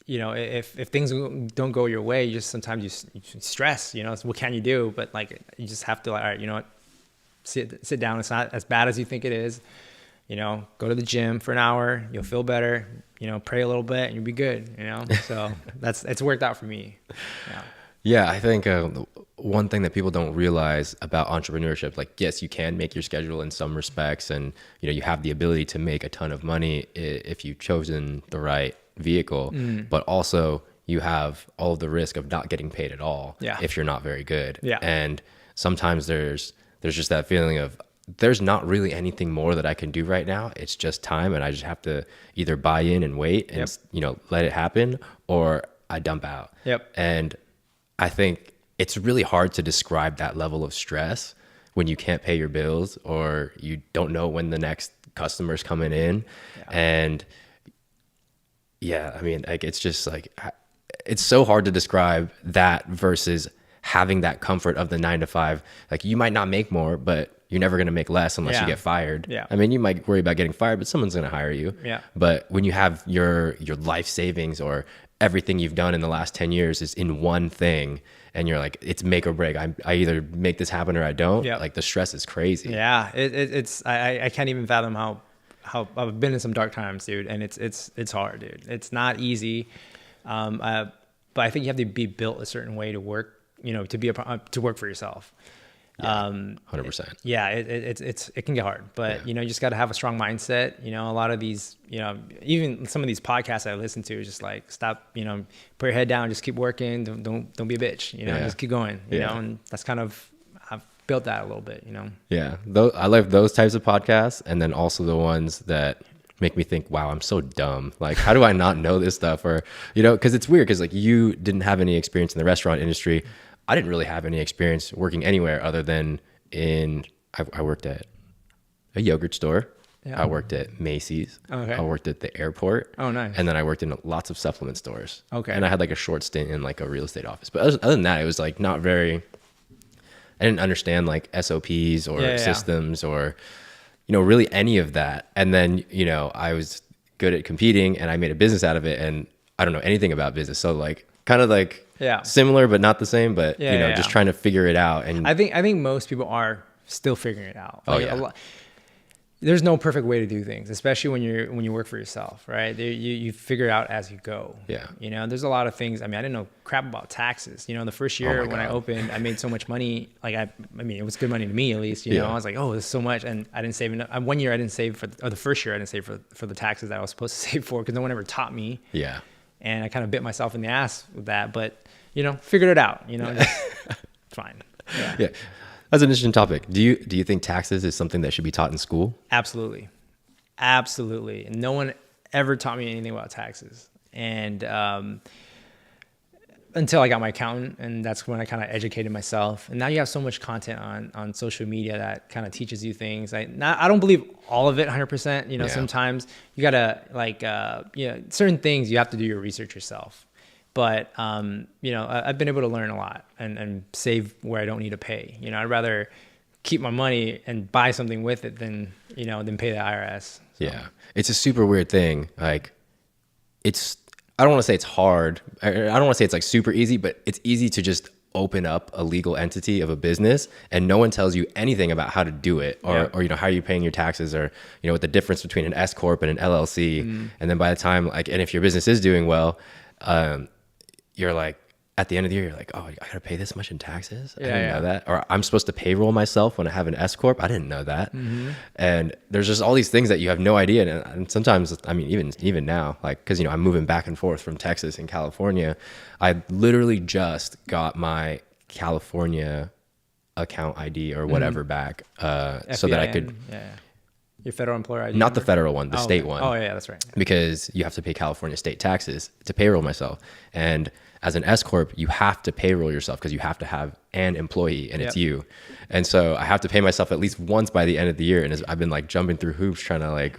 if things don't go your way, sometimes you stress, so what can you do? But like, you just have to, like, all right, what, sit down. It's not as bad as you think it is. Go to the gym for an hour, you'll feel better, pray a little bit and you'll be good, so it's worked out for me. Yeah. I think one thing that people don't realize about entrepreneurship, like, yes, you can make your schedule in some respects, and, you have the ability to make a ton of money if you've chosen the right vehicle, but also you have all of the risk of not getting paid at all if you're not very good. Yeah. And sometimes there's just that feeling of, there's not really anything more that I can do right now. It's just time, and I just have to either buy in and wait and, let it happen, or I dump out. Yep. And I think it's really hard to describe that level of stress when you can't pay your bills, or you don't know when the next customer's coming in. And I mean, like, it's just like, it's so hard to describe that versus having that comfort of the 9 to 5. Like, you might not make more, but you're never going to make less unless you get fired. Yeah. I mean, you might worry about getting fired, but someone's going to hire you. Yeah. But when you have your life savings, or everything you've done in the last 10 years is in one thing, and you're like, it's make or break. I either make this happen or I don't. Yeah. Like, the stress is crazy. Yeah. I can't even fathom how I've been in some dark times, dude. And it's hard, dude. It's not easy. But I think you have to be built a certain way to work to be to work for yourself. Yeah, 100%. Yeah, it can get hard, but you just got to have a strong mindset. A lot of these, even some of these podcasts I listen to is just like, stop, put your head down, just keep working. Don't be a bitch, just keep going, and that's kind of, I've built that a little bit, Yeah. I like those types of podcasts. And then also the ones that make me think, wow, I'm so dumb. Like, how do I not know this stuff? Or, cause it's weird. Cause like you didn't have any experience in the restaurant industry. I didn't really have any experience working anywhere other than I worked at a yogurt store. Yeah. I worked at Macy's. Okay. I worked at the airport. Oh, nice. And then I worked in lots of supplement stores. Okay. And I had like a short stint in like a real estate office. But other than that, it was like I didn't understand like SOPs or systems or, really any of that. And then, I was good at competing and I made a business out of it. And I don't know anything about business. So like, kind of like similar, but not the same, but just trying to figure it out. And I think most people are still figuring it out. Like there's no perfect way to do things, especially when you work for yourself, right? You figure it out as you go. Yeah. There's a lot of things. I mean, I didn't know crap about taxes. The first year when I opened, I made so much money. Like I mean, it was good money to me at least. I was like, oh, this is so much, and I didn't save enough. One year I didn't save the first year I didn't save for the taxes that I was supposed to save for because no one ever taught me. Yeah. And I kind of bit myself in the ass with that, but figured it out. Fine. Yeah. That's an interesting topic. Do you think taxes is something that should be taught in school? Absolutely. Absolutely. And no one ever taught me anything about taxes. And until I got my accountant, and that's when I kind of educated myself. And now you have so much content on social media that kind of teaches you things. I don't believe all of it 100%. Sometimes you gotta certain things you have to do your research yourself. But I've been able to learn a lot and save where I don't need to pay. I'd rather keep my money and buy something with it than pay the IRS. So. Yeah, it's a super weird thing. Like, I don't want to say it's hard. I don't want to say it's like super easy, but it's easy to just open up a legal entity of a business and no one tells you anything about how to do it or how you're paying your taxes or, what the difference between an S Corp and an LLC. Mm-hmm. And then by the time and if your business is doing well, you're like, at the end of the year, you're like, oh, I got to pay this much in taxes? I didn't know that. Or I'm supposed to payroll myself when I have an S Corp? I didn't know that. Mm-hmm. And there's just all these things that you have no idea. And sometimes, I mean, even now, like, because, I'm moving back and forth from Texas and California. I literally just got my California account ID or whatever back so that I could... Yeah. Your federal employer ID? Not the federal one, the state one. Oh, yeah, that's right. Because you have to pay California state taxes to payroll myself. And as an S Corp, you have to payroll yourself because you have to have an employee and it's you. And so I have to pay myself at least once by the end of the year. And I've been like jumping through hoops trying to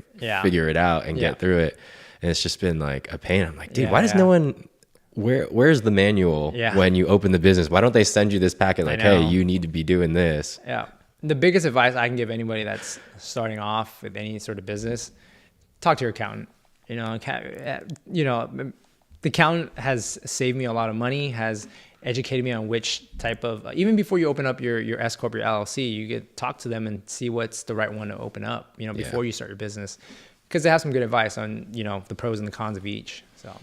figure it out and get through it. And it's just been like a pain. I'm like, dude, why does no one... Where's the manual when you open the business? Why don't they send you this packet like, hey, you need to be doing this? Yeah. The biggest advice I can give anybody that's starting off with any sort of business, talk to your accountant. The accountant has saved me a lot of money, has educated me on which type of, even before you open up your S Corp, your LLC, you get talk to them and see what's the right one to open up, before you start your business. Because they have some good advice on, the pros and the cons of each. So,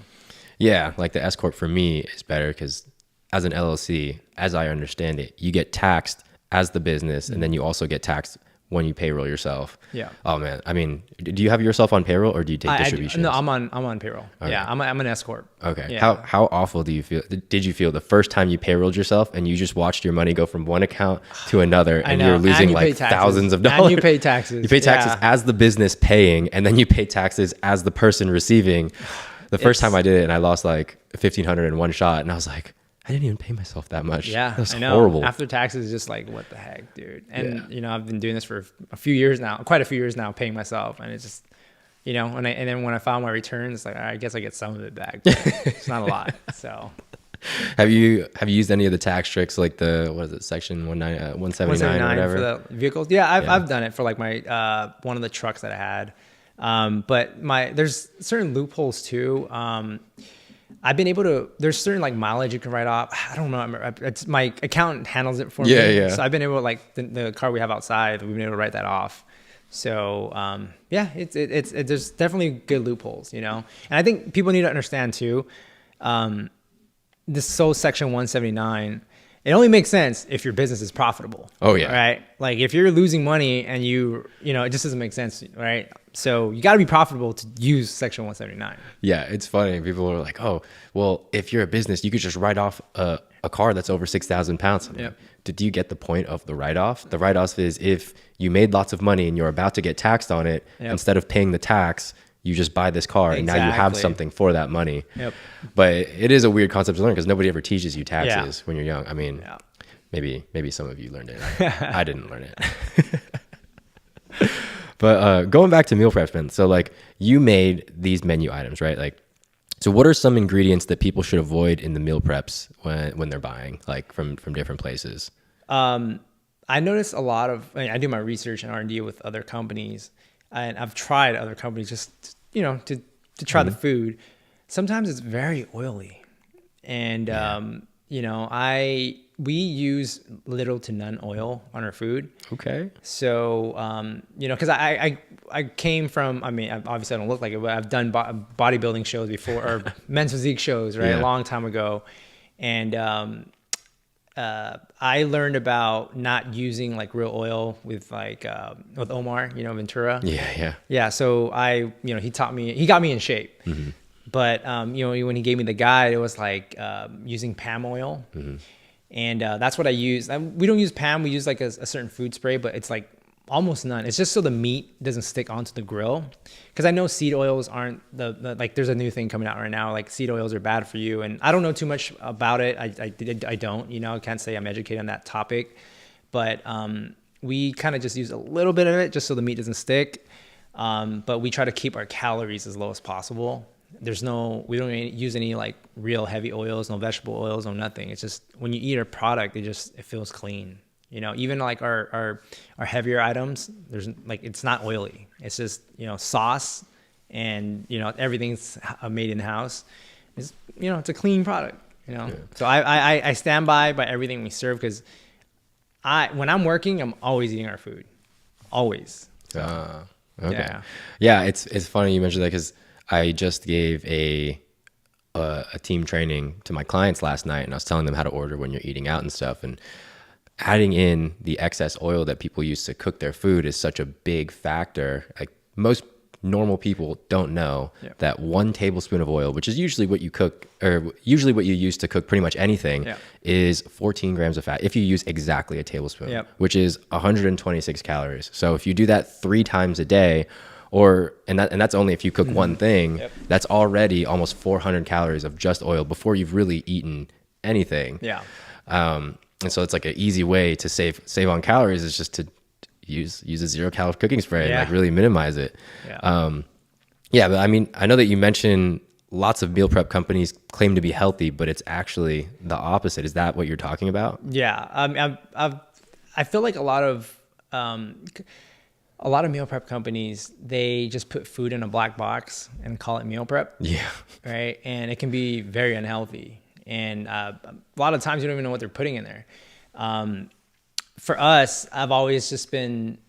yeah, like the S Corp for me is better because as an LLC, as I understand it, you get taxed as the business, and then you also get taxed when you payroll yourself. Yeah. Oh man, I mean, do you have yourself on payroll or do you take distributions? No, I'm on payroll. Okay. Yeah, I'm an S Corp. Okay. Yeah. How awful did you feel the first time you payrolled yourself and you just watched your money go from one account to another and you're losing like thousands of dollars? And you pay taxes. You pay taxes as the business paying, and then you pay taxes as the person receiving. The first time I did it, and I lost like $1,500 in one shot, and I was like, I didn't even pay myself that much. Yeah, that was I know. Horrible. After taxes, just like, what the heck, dude? And I've been doing this for quite a few years now, paying myself, and it's just, and then when I file my returns, it's like, I guess I get some of it back, but it's not a lot. So, have you used any of the tax tricks like the section 179 or whatever for the vehicles? Yeah, I've done it for like my one of the trucks that I had, but there's certain loopholes too. I've been able to, there's certain like mileage you can write off. I don't know. It's my accountant handles it for me. Yeah. So I've been able to, like the car we have outside, we've been able to write that off. So, it's there's definitely good loopholes, And I think people need to understand too, this section 179, It only makes sense if your business is profitable. Oh, yeah. Right. Like if you're losing money and it just doesn't make sense. Right. So you got to be profitable to use Section 179. Yeah. It's funny. People are like, oh, well, if you're a business, you could just write off a car that's over 6,000 pounds. Yep. Did you get the point of the write-off? The write-off is if you made lots of money and you're about to get taxed on it, instead of paying the tax, you just buy this car and now you have something for that money. Yep. But it is a weird concept to learn because nobody ever teaches you taxes when you're young. I mean, maybe some of you learned it. I didn't learn it. But going back to meal prep, Ben, so like you made these menu items, right? Like, so what are some ingredients that people should avoid in the meal preps when they're buying, like from different places? I notice I do my research and R&D with other companies, and I've tried other companies just, to try the food. Sometimes it's very oily, and we use little to none oil on our food. Okay. So, because I came from, obviously I don't look like it, but I've done bodybuilding shows before, or men's physique shows, right? A long time ago. And I learned about not using like real oil with Omar, Ventura. Yeah. Yeah. So he got me in shape. Mm-hmm. But, when he gave me the guide, it was like using palm oil. Mm-hmm. And that's what I use. We don't use Pam. We use like a certain food spray, but it's like almost none. It's just so the meat doesn't stick onto the grill. Because I know seed oils aren't like there's a new thing coming out right now. Like seed oils are bad for you. And I don't know too much about it. I don't, I can't say I'm educated on that topic. But we kind of just use a little bit of it just so the meat doesn't stick. But we try to keep our calories as low as possible. We don't use any like real heavy oils, no vegetable oils, no nothing. It's just when you eat our product, it feels clean. Even like our heavier items, it's not oily. It's just, sauce and, everything's made in house. It's, it's a clean product, Yeah. So I stand by everything we serve because when I'm working, I'm always eating our food. Always. So, okay. Yeah. It's funny you mentioned that because I just gave a team training to my clients last night, and I was telling them how to order when you're eating out and stuff. And adding in the excess oil that people use to cook their food is such a big factor. Like most normal people don't know that 1 tablespoon of oil, which is usually what you cook or usually what you use to cook pretty much anything, is 14 grams of fat. If you use exactly a tablespoon, which is 126 calories. So if you do that 3 times a day, and that's only if you cook one thing, that's already almost 400 calories of just oil before you've really eaten anything. Yeah. And so it's like an easy way to save on calories is just to use a 0-calorie cooking spray and like really minimize it. But I mean, I know that you mentioned lots of meal prep companies claim to be healthy, but it's actually the opposite. Is that what you're talking about? Yeah. I feel like a lot of meal prep companies, they just put food in a black box and call it meal prep. Yeah. Right. And it can be very unhealthy. And a lot of times you don't even know what they're putting in there. For us, I've always just been,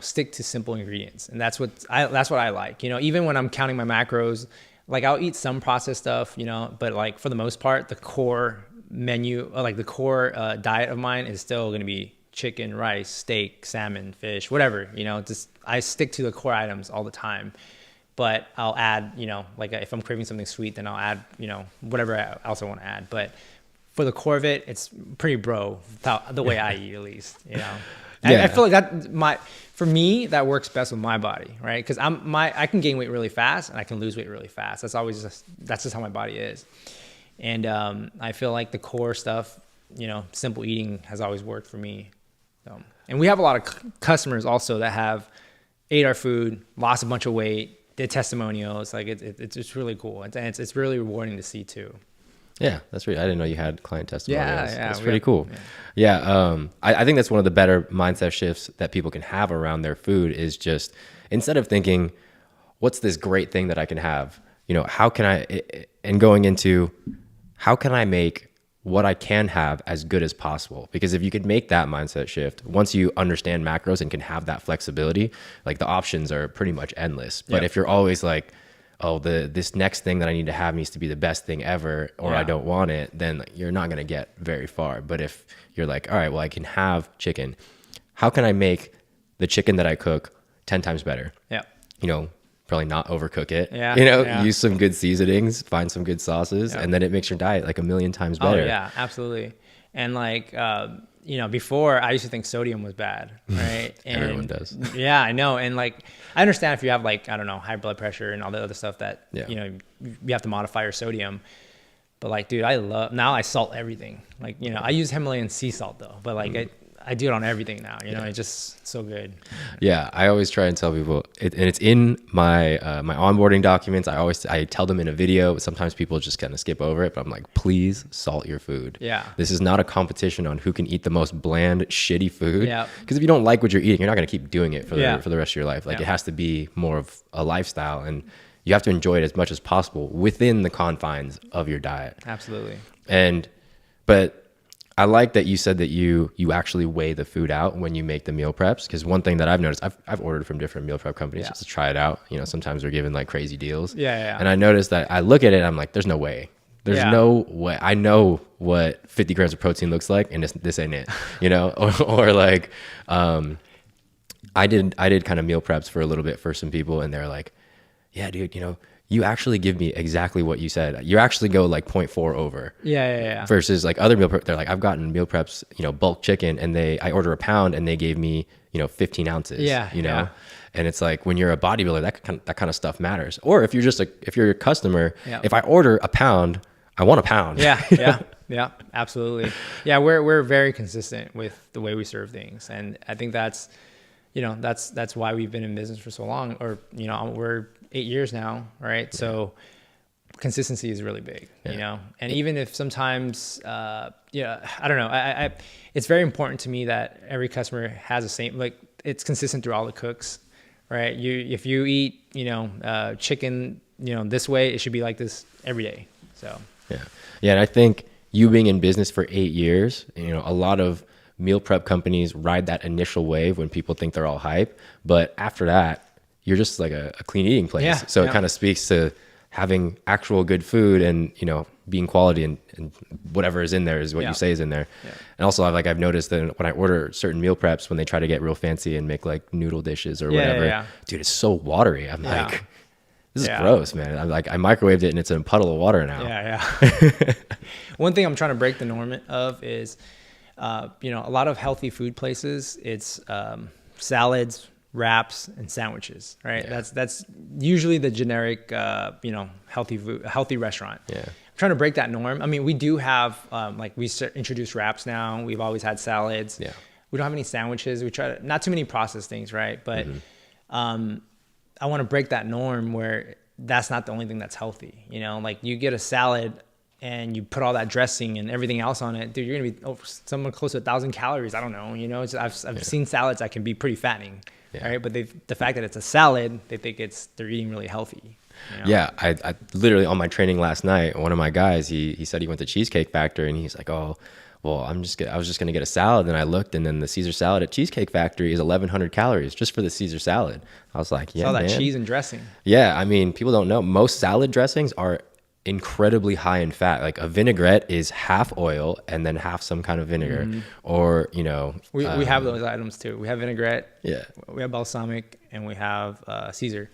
stick to simple ingredients. And that's what I like. Even when I'm counting my macros, like I'll eat some processed stuff, but like for the most part, the core menu, like the core diet of mine is still going to be chicken, rice, steak, salmon, fish, whatever, I stick to the core items all the time. But I'll add, like if I'm craving something sweet, then I'll add, whatever else I want to add. But for the core of it, it's pretty the way I eat, at least, I feel like for me, that works best with my body, right? Because I can gain weight really fast and I can lose weight really fast. That's just how my body is. And I feel like the core stuff, simple eating has always worked for me. So, and we have a lot of customers also that have ate our food, lost a bunch of weight, did testimonials. Like it's really cool. And it's really rewarding to see too. Yeah, that's right. I didn't know you had client testimonials. Yeah, that's pretty cool. I think that's one of the better mindset shifts that people can have around their food is just instead of thinking, what's this great thing that I can have? How can I make what I can have as good as possible? Because if you could make that mindset shift, once you understand macros and can have that flexibility, like the options are pretty much endless. But if you're always like, oh, this next thing that I need to have needs to be the best thing ever, or I don't want it, then you're not going to get very far. But if you're like, all right, well, I can have chicken. How can I make the chicken that I cook 10 times better? Yeah. You know, probably not overcook it. Yeah. You know, Yeah. use some good seasonings, find some good sauces, and then it makes your diet like a million times better. Oh, yeah, absolutely. And like, you know, before I used to think sodium was bad, right? And Everyone does. Yeah, I know. And like, I understand if you have like, I don't know, high blood pressure and all the other stuff that, you know, you have to modify your sodium. But like, dude, now I salt everything. Like, you know, I use Himalayan sea salt though, but like I do it on everything now, you know, it's just so good. Yeah. I always try and tell people and it's in my, my onboarding documents. I tell them in a video, but sometimes people just kind of skip over it, but I'm like, please salt your food. Yeah. This is not a competition on who can eat the most bland, shitty food. Yeah. Because if you don't like what you're eating, you're not going to keep doing it for the rest of your life. Like it has to be more of a lifestyle, and you have to enjoy it as much as possible within the confines of your diet. Absolutely. But I like that you said that you actually weigh the food out when you make the meal preps. Because one thing that I've noticed, I've ordered from different meal prep companies just to try it out. You know, sometimes they're giving like crazy deals. Yeah. And I noticed that I look at it, I'm like, there's no way. There's no way. I know what 50 grams of protein looks like, and this ain't it. You know, or like, I did kind of meal preps for a little bit for some people, and they're like, yeah, dude, you know, you actually give me exactly what you said. You actually go like 0.4 over. Yeah. Versus like other meal prep, they're like, I've gotten meal preps, you know, bulk chicken, and I order a pound and they gave me, you know, 15 ounces. Yeah. You know, and it's like when you're a bodybuilder, that kind of stuff matters. Or if you're a customer, if I order a pound, I want a pound. Yeah, absolutely. Yeah, we're very consistent with the way we serve things, and I think that's, you know, that's why we've been in business for so long, or you know, we're 8 years now, right? So consistency is really big, you know, and even if sometimes, I don't know, I it's very important to me that every customer has the same, like it's consistent through all the cooks, right? If you eat, you know, chicken, you know, this way, it should be like this every day. So and I think you being in business for 8 years, you know, a lot of meal prep companies ride that initial wave when people think they're all hype, but after that, you're just like a clean eating place. So it kind of speaks to having actual good food and, you know, being quality, and whatever is in there is what you say is in there. And also I've noticed that when I order certain meal preps, when they try to get real fancy and make like noodle dishes or whatever, dude, it's so watery. I'm like, this is gross, man. I'm like, I microwaved it and it's in a puddle of water now. One thing I'm trying to break the norm of is, you know, a lot of healthy food places, it's salads, wraps, and sandwiches, right? That's usually the generic, you know, healthy restaurant. I'm trying to break that norm. I mean, we do have, like we introduced wraps now. We've always had salads. We don't have any sandwiches. We try to, not too many processed things, right? But I want to break that norm where that's not the only thing that's healthy. You know, like you get a salad and you put all that dressing and everything else on it, dude, you're gonna be somewhere close to 1,000 calories. I don't know. You know, I've seen salads that can be pretty fattening, right? But the fact that it's a salad, they think they're eating really healthy. You know? I literally on my training last night, one of my guys, he said he went to Cheesecake Factory, and he's like, oh, well, I was just gonna get a salad, and I looked, and then the Caesar salad at Cheesecake Factory is 1,100 calories just for the Caesar salad. I was like, yeah, all that man. Cheese and dressing. Yeah, I mean, people don't know, most salad dressings are incredibly high in fat. Like a vinaigrette is half oil and then half some kind of vinegar, or you know, we have those items too. We have vinaigrette, we have balsamic, and we have Caesar.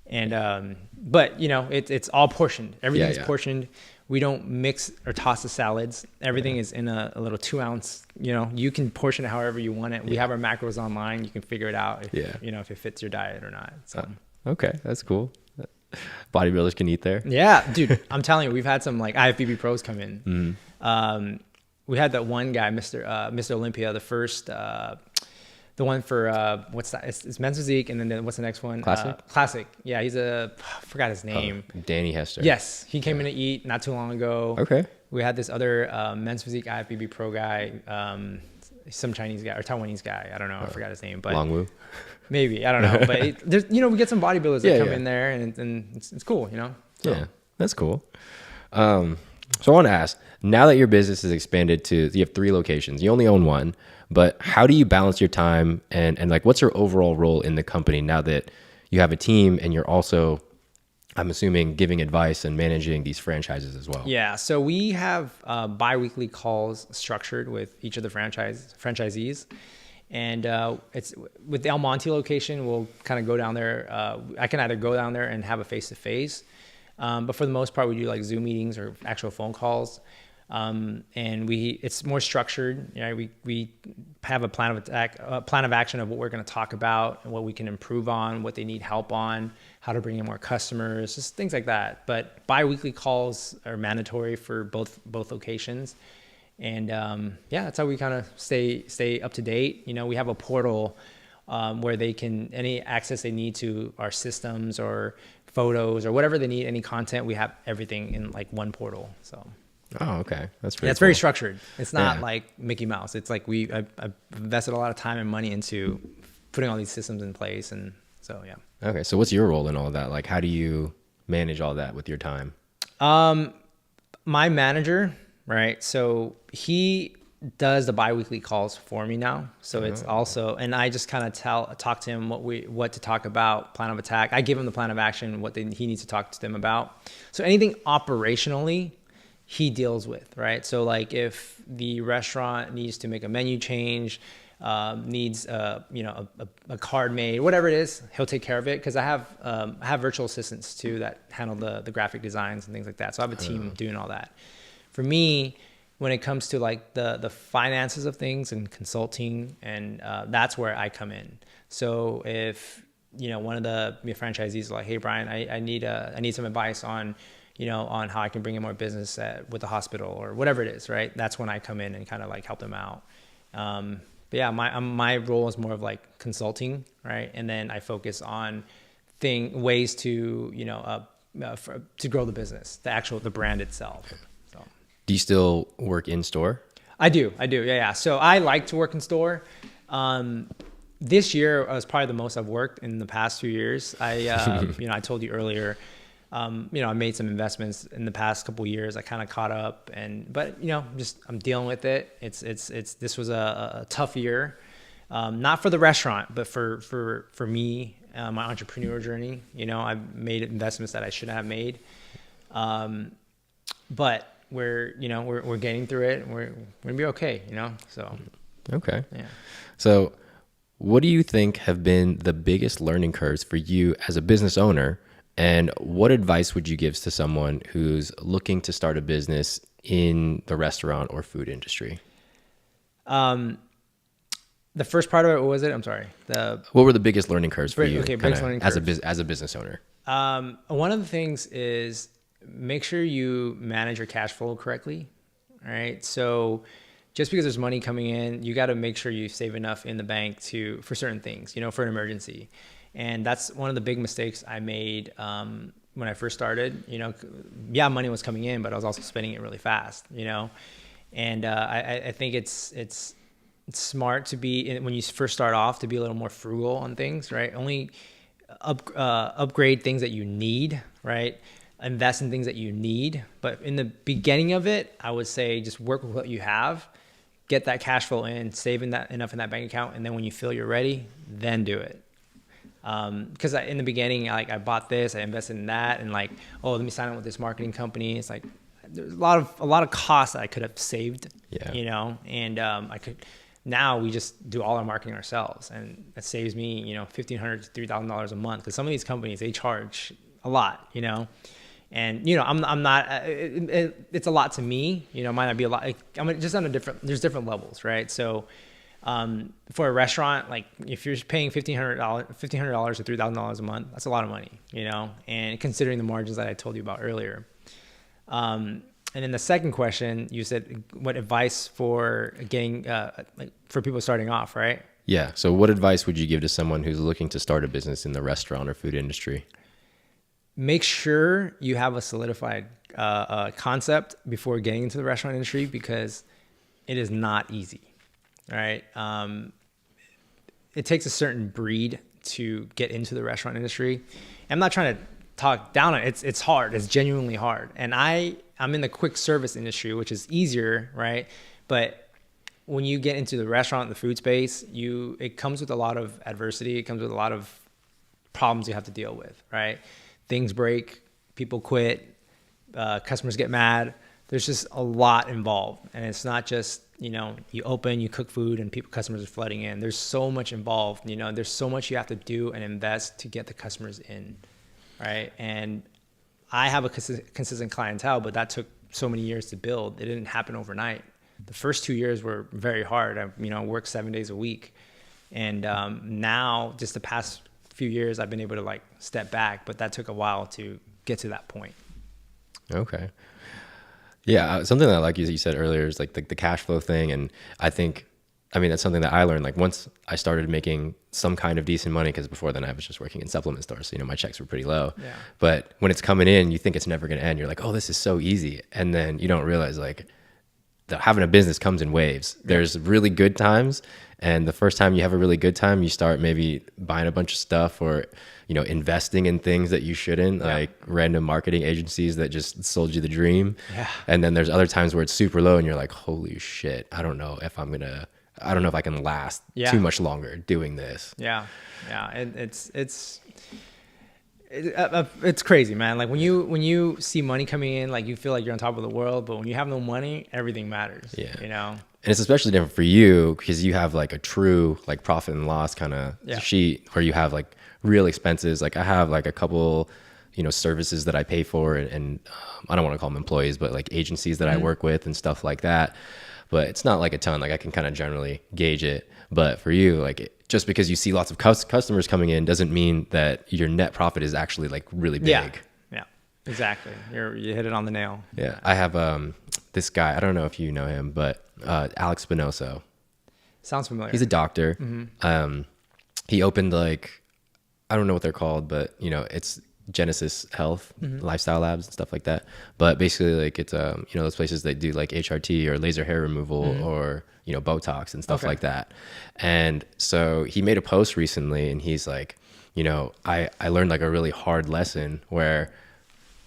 And but you know, it's all portioned. Everything's portioned. We don't mix or toss the salads. Everything is in a little 2 ounce. You know, you can portion it however you want it. We have our macros online. You can figure it out if you know, if it fits your diet or not. So okay, that's cool. Bodybuilders can eat there. Yeah, dude, I'm telling you, we've had some like IFBB pros come in. We had that one guy, Mr. Olympia, the first, the one for what's that? It's Men's Physique, and then what's the next one? Classic. Yeah, I forgot his name. Danny Hester. Yes, he came in to eat not too long ago. Okay. We had this other Men's Physique IFBB pro guy, some Chinese guy or Taiwanese guy. I don't know. I forgot his name, but Longwu. Maybe, I don't know, but there's, you know, we get some bodybuilders that come in there, and it's cool, you know. So. Yeah, that's cool. So I want to ask, now that your business is expanded to, you have 3 locations, you only own one, but how do you balance your time and like, what's your overall role in the company now that you have a team and you're also I'm assuming giving advice and managing these franchises as well. Yeah, so we have bi-weekly calls structured with each of the franchisees. And it's with the El Monte location, we'll kind of go down there. I can either go down there and have a face-to-face, but for the most part, we do like Zoom meetings or actual phone calls. And it's more structured. You know, we have a plan of action of what we're going to talk about and what we can improve on, what they need help on, how to bring in more customers, just things like that. But bi-weekly calls are mandatory for both locations. And yeah, that's how we kind of stay up to date. You know, we have a portal where they can, any access they need to our systems or photos or whatever they need, any content, we have everything in like one portal. So. Oh, okay. That's pretty It's cool. very structured. It's not like Mickey Mouse. It's like I've invested a lot of time and money into putting all these systems in place. And so, yeah. Okay. So what's your role in all that? Like, how do you manage all that with your time? My manager, right? So he does the biweekly calls for me now. So it's also, and I just kind of talk to him what to talk about, plan of attack. I give him the plan of action, he needs to talk to them about. So anything operationally, he deals with, right? So like if the restaurant needs to make a menu change, needs a card made, whatever it is, he'll take care of it. Cause I have virtual assistants too that handle the graphic designs and things like that. So I have a team doing all that. For me, when it comes to like the finances of things and consulting, and that's where I come in. So if one of the franchisees is like, hey Brian, I need some advice on on how I can bring in more business with the hospital or whatever it is, right? That's when I come in and kind of like help them out. But yeah, my role is more of like consulting, right? And then I focus on ways to to grow the business, the brand itself. So. Do you still work in store? I do. Yeah. So I like to work in store. This year was probably the most I've worked in the past few years. I told you earlier, I made some investments in the past couple of years. I kind of caught up but I'm dealing with it. This was a tough year. Not for the restaurant, but for me, my entrepreneur journey. I've made investments that I shouldn't have made. But we're getting through it and we're gonna be okay, so. Okay. Yeah. So what do you think have been the biggest learning curves for you as a business owner? And what advice would you give to someone who's looking to start a business in the restaurant or food industry? The first part of it, what was it? I'm sorry. What were the biggest learning curves for you biggest learning as a business owner? One of the things is make sure you manage your cash flow correctly. All right. So just because there's money coming in, you got to make sure you save enough in the bank for certain things, for an emergency. And that's one of the big mistakes I made when I first started. Money was coming in, but I was also spending it really fast. And I think it's smart to be when you first start off to be a little more frugal on things, right? Only upgrade things that you need, right? Invest in things that you need. But in the beginning of it, I would say just work with what you have, get that cash flow in, saving that enough in that bank account, and then when you feel you're ready, then do it. Because in the beginning, I bought this, I invested in that, and let me sign up with this marketing company. It's like there's a lot of costs that I could have saved. Yeah. And I could. Now we just do all our marketing ourselves, and it saves me $1,500 to $3,000 a month. Because some of these companies, they charge a lot, and I'm not. It's a lot to me. It might not be a lot. I'm just on there's different levels, right? So. For a restaurant, if you're paying $1,500 or $3,000 a month, that's a lot of money, and considering the margins that I told you about earlier. And then the second question, you said, what advice for getting, for people starting off, right? Yeah. So what advice would you give to someone who's looking to start a business in the restaurant or food industry? Make sure you have a solidified concept before getting into the restaurant industry, because it is not easy. All right. It takes a certain breed to get into the restaurant industry. I'm not trying to talk down on it. It's hard. It's genuinely hard. And I'm in the quick service industry, which is easier, right? But when you get into the restaurant and the food space, it comes with a lot of adversity. It comes with a lot of problems you have to deal with, right? Things break, people quit, customers get mad. There's just a lot involved, and it's not just, you know, you open, you cook food, and customers are flooding in. There's so much involved. You know, there's so much you have to do and invest to get the customers in, right? And I have a consistent clientele, but that took so many years to build. It didn't happen overnight. The first 2 years were very hard. I, you know, worked 7 days a week, and now just the past few years, I've been able to like step back, but that took a while to get to that point. Okay. Yeah, something that I like you said earlier is like the cash flow thing. And I think, I mean, that's something that I learned. Like once I started making some kind of decent money, because before then I was just working in supplement stores. So, you know, my checks were pretty low. Yeah. But when it's coming in, you think it's never going to end. You're like, oh, this is so easy. And then you don't realize like having a business comes in waves. There's really good times. And the first time you have a really good time, you start maybe buying a bunch of stuff or, you know, investing in things that you shouldn't, like random marketing agencies that just sold you the dream. Yeah. And then there's other times where it's super low and you're like, holy shit, I don't know if I can last too much longer doing this. Yeah. Yeah. It's crazy, man. Like when you see money coming in, like you feel like you're on top of the world, but when you have no money, everything matters. Yeah. You know? And it's especially different for you because you have like a true like profit and loss kind of sheet where you have like real expenses. Like I have like a couple, you know, services that I pay for and I don't want to call them employees, but like agencies that I work with and stuff like that. But it's not like a ton. Like I can kind of generally gauge it. But for you, like just because you see lots of customers coming in doesn't mean that your net profit is actually like really big. Yeah, exactly. You hit it on the nail. Yeah. I have this guy, I don't know if you know him, but Alex Spinoso. Sounds familiar. He's a doctor. Mm-hmm. He opened like, I don't know what they're called, but you know, it's Genesis Health, lifestyle labs and stuff like that. But basically like it's, you know, those places that do like HRT or laser hair removal or, you know, Botox and stuff like that. And so he made a post recently and he's like, you know, I learned like a really hard lesson where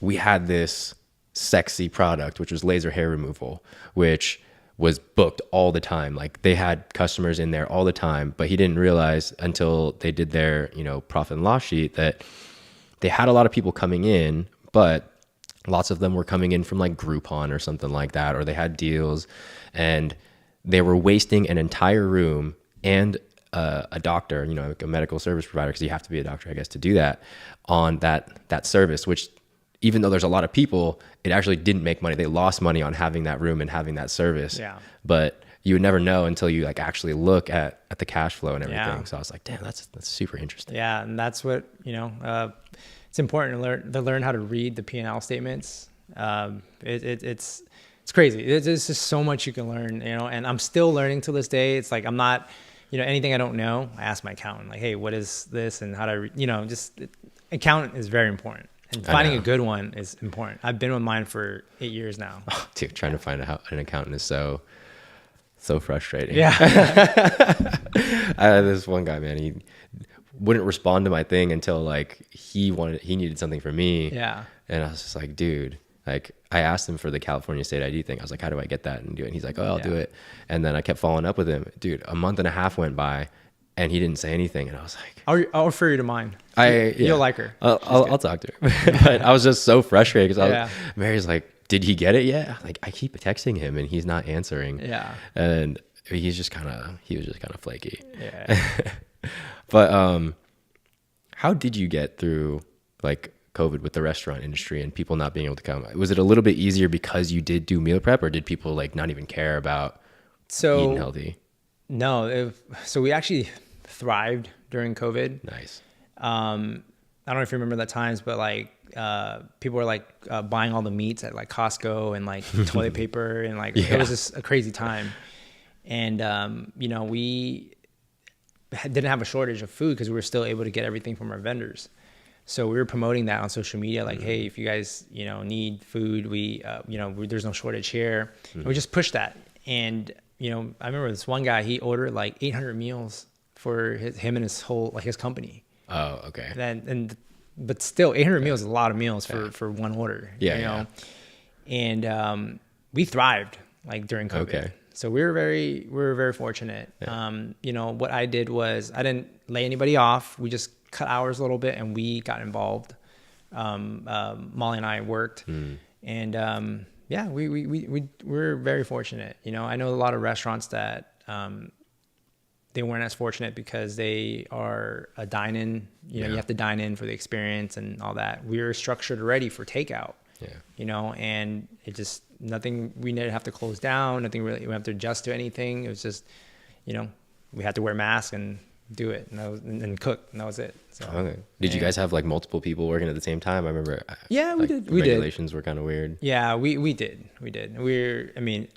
we had this sexy product, which was laser hair removal, which was booked all the time. Like they had customers in there all the time, but he didn't realize until they did their, you know, profit and loss sheet that they had a lot of people coming in, but lots of them were coming in from like Groupon or something like that, or they had deals and they were wasting an entire room and a doctor, you know, like a medical service provider, because you have to be a doctor, I guess, to do that on that service, which even though there's a lot of people, it actually didn't make money. They lost money on having that room and having that service. Yeah. But you would never know until you like actually look at the cash flow and everything. Yeah. So I was like, damn, that's super interesting. Yeah. And that's what, you know, it's important to learn how to read the P&L statements. It's crazy. There's just so much you can learn, you know, and I'm still learning to this day. It's like, I'm not, you know, anything I don't know, I ask my accountant like, hey, what is this? And how to, you know, accountant is very important. And finding a good one is important. I've been with mine for 8 years now. Oh, dude, trying to find an accountant is so frustrating. Yeah. I had this one guy, man, he wouldn't respond to my thing until like he needed something from me. Yeah. And I was just like, dude, like I asked him for the California state ID thing. I was like, how do I get that and do it? And he's like, oh, I'll do it. And then I kept following up with him. Dude, a month and a half went by and he didn't say anything. And I was like, I'll refer you to mine. You'll like her. I'll talk to her. But I was just so frustrated because Mary's like, did he get it yet? Like I keep texting him and he's not answering. Yeah. And he was just kind of flaky. Yeah. But how did you get through like COVID with the restaurant industry and people not being able to come? Was it a little bit easier because you did do meal prep, or did people like not even care about eating healthy? No. So we actually thrived during COVID. Nice. I don't know if you remember that times, but like people were like buying all the meats at like Costco and like toilet paper and like it was just a crazy time. And you know, we didn't have a shortage of food because we were still able to get everything from our vendors. So we were promoting that on social media, like, hey, if you guys, you know, need food, we, you know, there's no shortage here. And we just pushed that. And, you know, I remember this one guy, he ordered like 800 meals for him and his whole, like his company. Oh, okay. But still 800 meals is a lot of meals for one order, you know? And we thrived like during COVID. Okay. So we were very fortunate. Yeah. You know, what I did was I didn't lay anybody off. We just cut hours a little bit and we got involved. Molly and I worked, and yeah, we're very fortunate. You know, I know a lot of restaurants that they weren't as fortunate because they are a dine-in. You know, you have to dine in for the experience and all that. We were structured already for takeout. Yeah. You know, and it just nothing. We didn't have to close down. Nothing really. We didn't have to adjust to anything. It was just, you know, we had to wear masks and do it, and cook, and that was it. So, okay. Did you guys have like multiple people working at the same time? I remember. Yeah, we did. Regulations were kind of weird. Yeah, we did. I mean,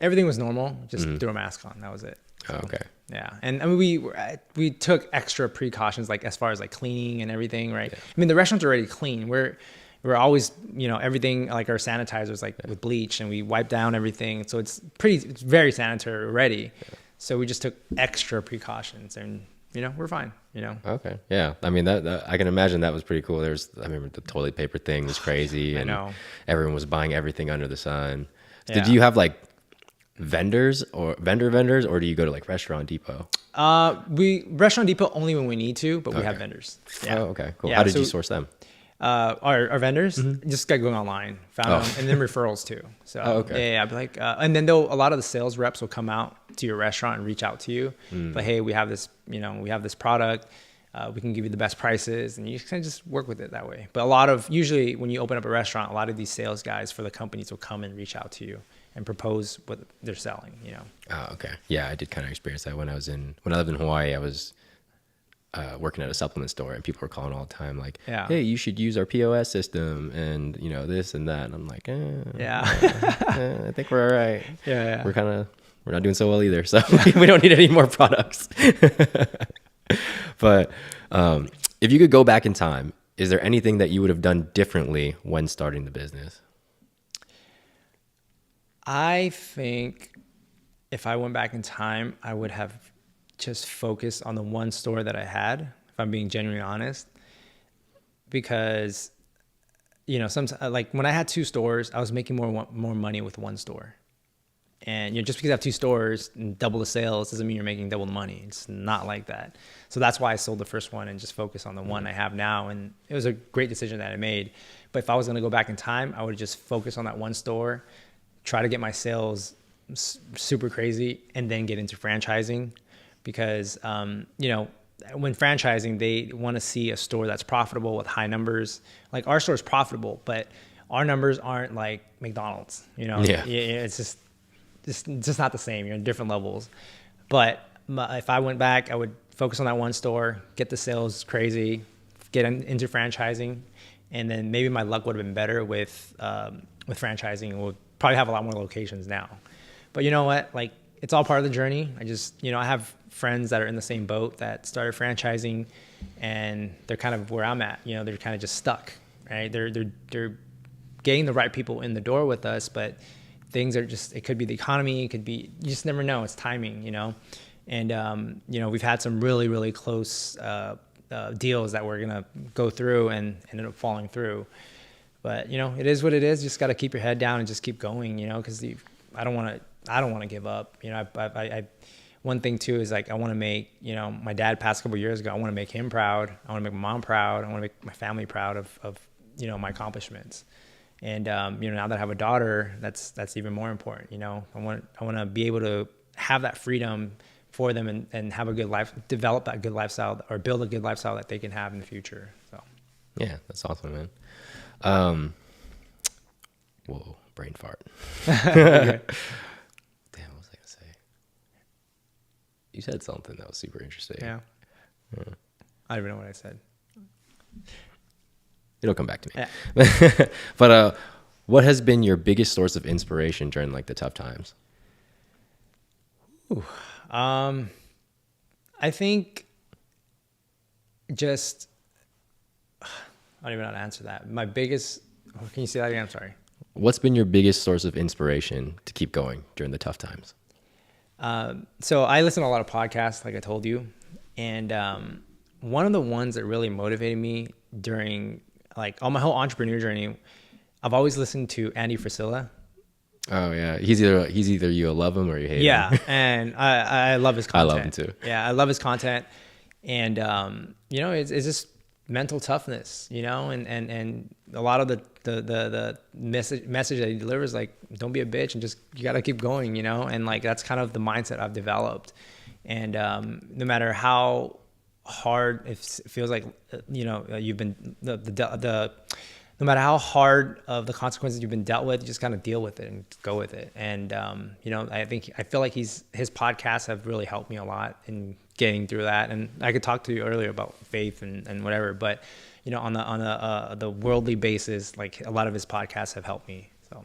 everything was normal. Just threw a mask on. That was it. So, okay. Yeah, and I mean, we took extra precautions, like as far as like cleaning and everything, right? Yeah. I mean, the restaurant's already clean. We're always, you know, everything, like our sanitizers, like with bleach, and we wipe down everything. So it's very sanitary already. Yeah. So we just took extra precautions, and, you know, we're fine, you know? Okay. Yeah. I mean, that I can imagine that was pretty cool. I remember the toilet paper thing was crazy. I know. Everyone was buying everything under the sun. So Yeah. did you have like vendors, or do you go to like Restaurant Depot? Restaurant Depot only when we need to, but we have vendors. Yeah. Oh, okay, cool. Yeah, How did you source them? Our vendors just got going online, found them, and then referrals too. So okay. yeah, I'd be like, and then a lot of the sales reps will come out to your restaurant and reach out to you. But hey, we have this, you know, we have this product. We can give you the best prices, and you kind of just work with it that way. But usually when you open up a restaurant, a lot of these sales guys for the companies will come and reach out to you and propose what they're selling, you know? Oh, okay. Yeah, I did kind of experience that when I lived in Hawaii. I was working at a supplement store, and people were calling all the time like, hey, you should use our POS system, and, you know, this and that. And I'm like, I think we're all right. Yeah. We're not doing so well either. So we don't need any more products. But if you could go back in time, is there anything that you would have done differently when starting the business? I think if I went back in time, I would have just focused on the one store that I had, if I'm being genuinely honest. Because, you know, sometimes, like when I had 2 stores, I was making more money with one store. And, you know, just because I have 2 stores and double the sales doesn't mean you're making double the money. It's not like that. So that's why I sold the first one and just focus on the one I have now. And it was a great decision that I made. But if I was going to go back in time, I would just focus on that one store, try to get my sales super crazy, and then get into franchising. Because, you know, when franchising, they want to see a store that's profitable with high numbers. Like our store is profitable, but our numbers aren't like McDonald's, you know? Yeah. It's just not the same. You're in different levels. But if I went back, I would focus on that one store, get the sales crazy, get into franchising, and then maybe my luck would have been better with franchising. We'll probably have a lot more locations now. But you know what? Like, it's all part of the journey. I have friends that are in the same boat that started franchising, and they're kind of where I'm at. You know, they're kind of just stuck, right? They're getting the right people in the door with us, but things are just, it could be the economy, it could be, you just never know. It's timing, you know? And, you know, we've had some really, really close deals that we're going to go through and ended up falling through. But, you know, it is what it is. You just got to keep your head down and just keep going, you know, because I don't want to give up. You know, I one thing too is like, I want to make, you know, my dad passed a couple of years ago. I want to make him proud. I want to make my mom proud. I want to make my family proud of, you know, my accomplishments. And, you know, now that I have a daughter, that's even more important. You know, I want to be able to have that freedom for them and have a good life, develop that good lifestyle, or build a good lifestyle that they can have in the future. So, yeah, that's awesome, man. Whoa, brain fart. Okay. Damn, what was I gonna say? You said something that was super interesting. Yeah. I don't even know what I said. It'll come back to me. Yeah. But what has been your biggest source of inspiration during like the tough times? Ooh. I think just, I don't even know how to answer that. My biggest, can you say that again? I'm sorry. What's been your biggest source of inspiration to keep going during the tough times? So I listen to a lot of podcasts, like I told you. And one of the ones that really motivated me during like on my whole entrepreneur journey, I've always listened to Andy Frisella. Oh yeah, he's either you love him or you hate him. Yeah, and I love his content. I love him too. Yeah, I love his content, and you know, it's just mental toughness, you know, and a lot of the message that he delivers, like, don't be a bitch and just, you got to keep going, you know? And like, that's kind of the mindset I've developed. And no matter how hard it feels like, you know, you've been no matter how hard of the consequences you've been dealt with, you just kind of deal with it and go with it. And you know, I feel like his podcasts have really helped me a lot in getting through that. And I could talk to you earlier about faith and whatever, but you know, on the worldly basis, like, a lot of his podcasts have helped me. So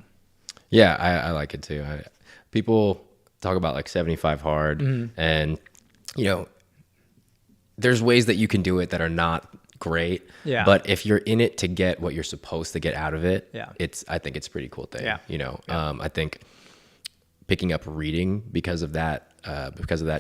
yeah, I like it too. People talk about like 75 hard, and you know, there's ways that you can do it that are not great. Yeah. But if you're in it to get what you're supposed to get out of it, yeah, I think it's a pretty cool thing. Yeah. You know, yeah. I think picking up reading because of that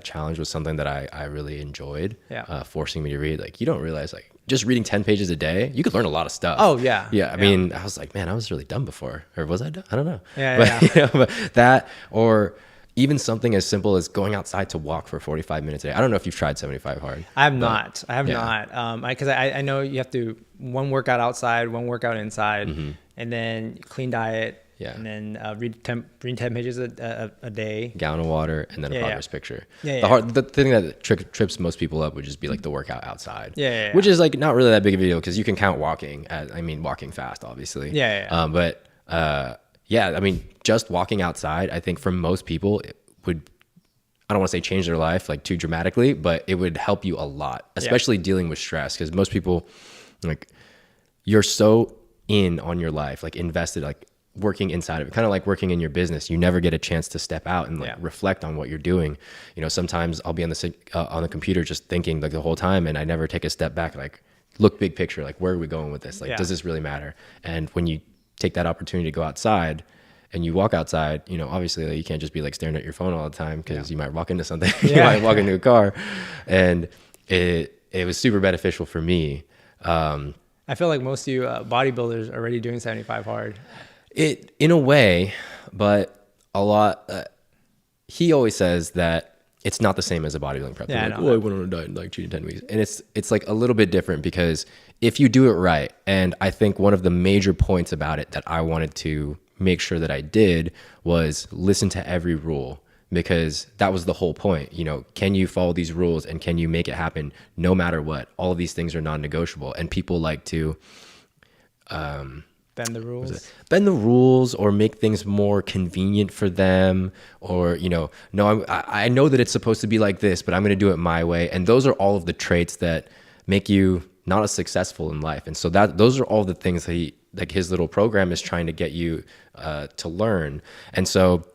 challenge was something that I really enjoyed. Yeah. Forcing me to read. Like, you don't realize, like, just reading 10 pages a day, you could learn a lot of stuff. Oh yeah. Yeah. I mean, I was like, man, I was really dumb before, or was I dumb? I don't know. Yeah. But, yeah. you know, but that, or even something as simple as going outside to walk for 45 minutes a day. I don't know if you've tried 75 hard. I have not. Because I know you have to, one workout outside, one workout inside, and then clean diet. Yeah. And then read 10 pages a day. Gallon of water, and then a progress picture. Yeah. The thing that trips most people up would just be like the workout outside. Yeah. Which is like not really that big of a deal, because you can count walking. Walking fast, obviously. Yeah. Yeah, I mean, just walking outside, I think for most people, it would, I don't want to say change their life like too dramatically, but it would help you a lot, especially dealing with stress. Because most people, like, you're so in on your life, like invested, like working inside of it, kind of like working in your business. You never get a chance to step out and like reflect on what you're doing. You know, sometimes I'll be on the computer just thinking like the whole time, and I never take a step back, like look big picture, like where are we going with this? Like, does this really matter? And when you take that opportunity to go outside and you walk outside, you know, obviously like, you can't just be like staring at your phone all the time, because you might walk into something, you might walk into a car, and it was super beneficial for me. I feel like most of you bodybuilders are already doing 75 hard. It, in a way, but a lot, he always says that it's not the same as a bodybuilding prep. Yeah, like, I went on a diet and like cheated 10 weeks. And it's like a little bit different, because if you do it right, and I think one of the major points about it that I wanted to make sure that I did was listen to every rule, because that was the whole point. You know, can you follow these rules, and can you make it happen no matter what? All of these things are non-negotiable, and people like to bend the rules or make things more convenient for them, or, you know, no, I know that it's supposed to be like this, but I'm going to do it my way. And those are all of the traits that make you not as successful in life. And so those are all the things that his little program is trying to get you to learn. And so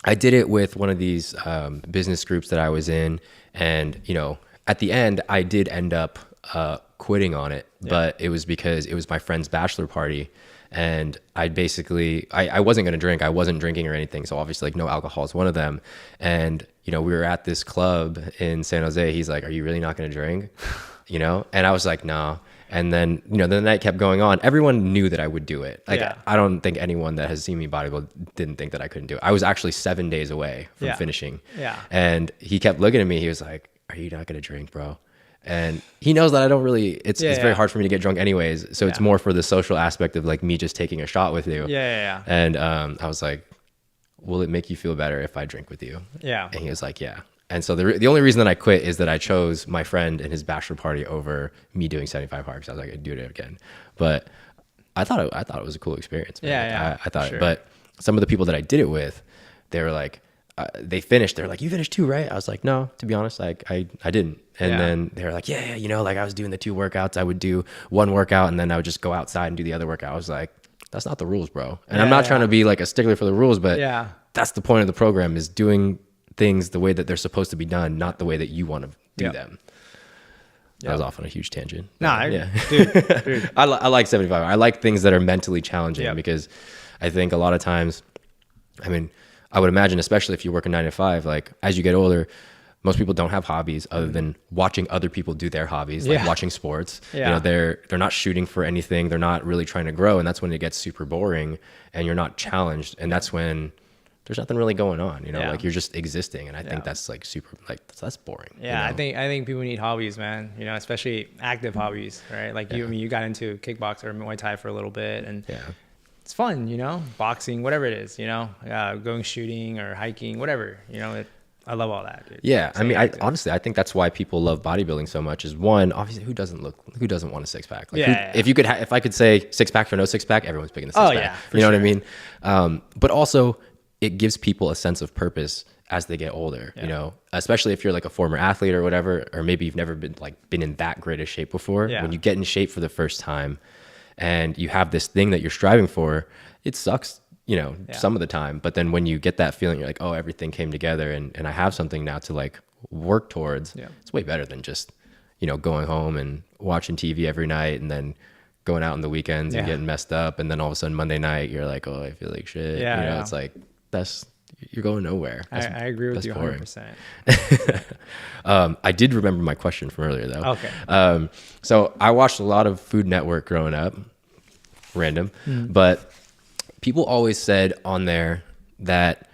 I did it with one of these business groups that I was in, and, you know, at the end I did end up quitting on it, but it was because it was my friend's bachelor party. And I wasn't going to drink. I wasn't drinking or anything. So obviously, like, no alcohol is one of them. And, you know, we were at this club in San Jose. He's like, are you really not going to drink? You know? And I was like, no. And then, you know, the night kept going on. Everyone knew that I would do it. Like, I don't think anyone that has seen me bodybuild didn't think that I couldn't do it. I was actually 7 days away from finishing. Yeah. And he kept looking at me. He was like, are you not going to drink, bro? And he knows that I don't really, it's very hard for me to get drunk anyways. So it's more for the social aspect of like me just taking a shot with you. Yeah. And I was like, will it make you feel better if I drink with you? Yeah. And he was like, yeah. And so the only reason that I quit is that I chose my friend and his bachelor party over me doing 75 hard, because I was like, I'd do it again. But I thought it was a cool experience, man. Yeah. I thought, but some of the people that I did it with, they were like, they finished. They're like, you finished too, right? I was like, no, to be honest, like I didn't. And then they were like, yeah, you know, like I was doing the 2 workouts. I would do 1 workout and then I would just go outside and do the other workout. I was like, that's not the rules, bro. And I'm not trying to be like a stickler for the rules, but that's the point of the program, is doing things the way that they're supposed to be done, not the way that you want to do them. I was off on a huge tangent. Dude. I like 75. I like things that are mentally challenging, because I think a lot of times, I mean, I would imagine, especially if you work a 9 to 5, like as you get older, most people don't have hobbies other than watching other people do their hobbies, like watching sports. You know, they're not shooting for anything. They're not really trying to grow. And that's when it gets super boring and you're not challenged. And that's when there's nothing really going on, you know, Yeah. like you're just existing. And I Yeah. think that's like super, like that's boring. Yeah, you I know? think people need hobbies, man. You know, especially active hobbies, right? Like you, I mean, you got into kickboxing or Muay Thai for a little bit, and Yeah. it's fun, you know, boxing, whatever it is, you know, going shooting or hiking, whatever, you know. I love all that, dude. Yeah, I Staying mean, active. honestly, I think that's why people love bodybuilding so much. Is one, obviously, who doesn't want a six pack? Like, Yeah. if you could, if I could say 6 pack or no 6 pack, everyone's picking a 6 pack. Oh, yeah, for you know what I sure. mean? But also, it gives people a sense of purpose as they get older. Yeah. You know, especially if you're like a former athlete or whatever, or maybe you've never been in that great a shape before. Yeah. When you get in shape for the first time, and you have this thing that you're striving for, it sucks. You know, Yeah. some of the time, but then when you get that feeling, you're like, oh, everything came together and I have something now to like work towards. Yeah. It's way better than just, you know, going home and watching TV every night and then going out on the weekends and Yeah. getting messed up. And then all of a sudden Monday night, you're like, oh, I feel like shit. Yeah, you know, yeah. it's like, you're going nowhere. I agree with that's you boring. 100%. I did remember my question from earlier though. Okay. So I watched a lot of Food Network growing up, random, but people always said on there that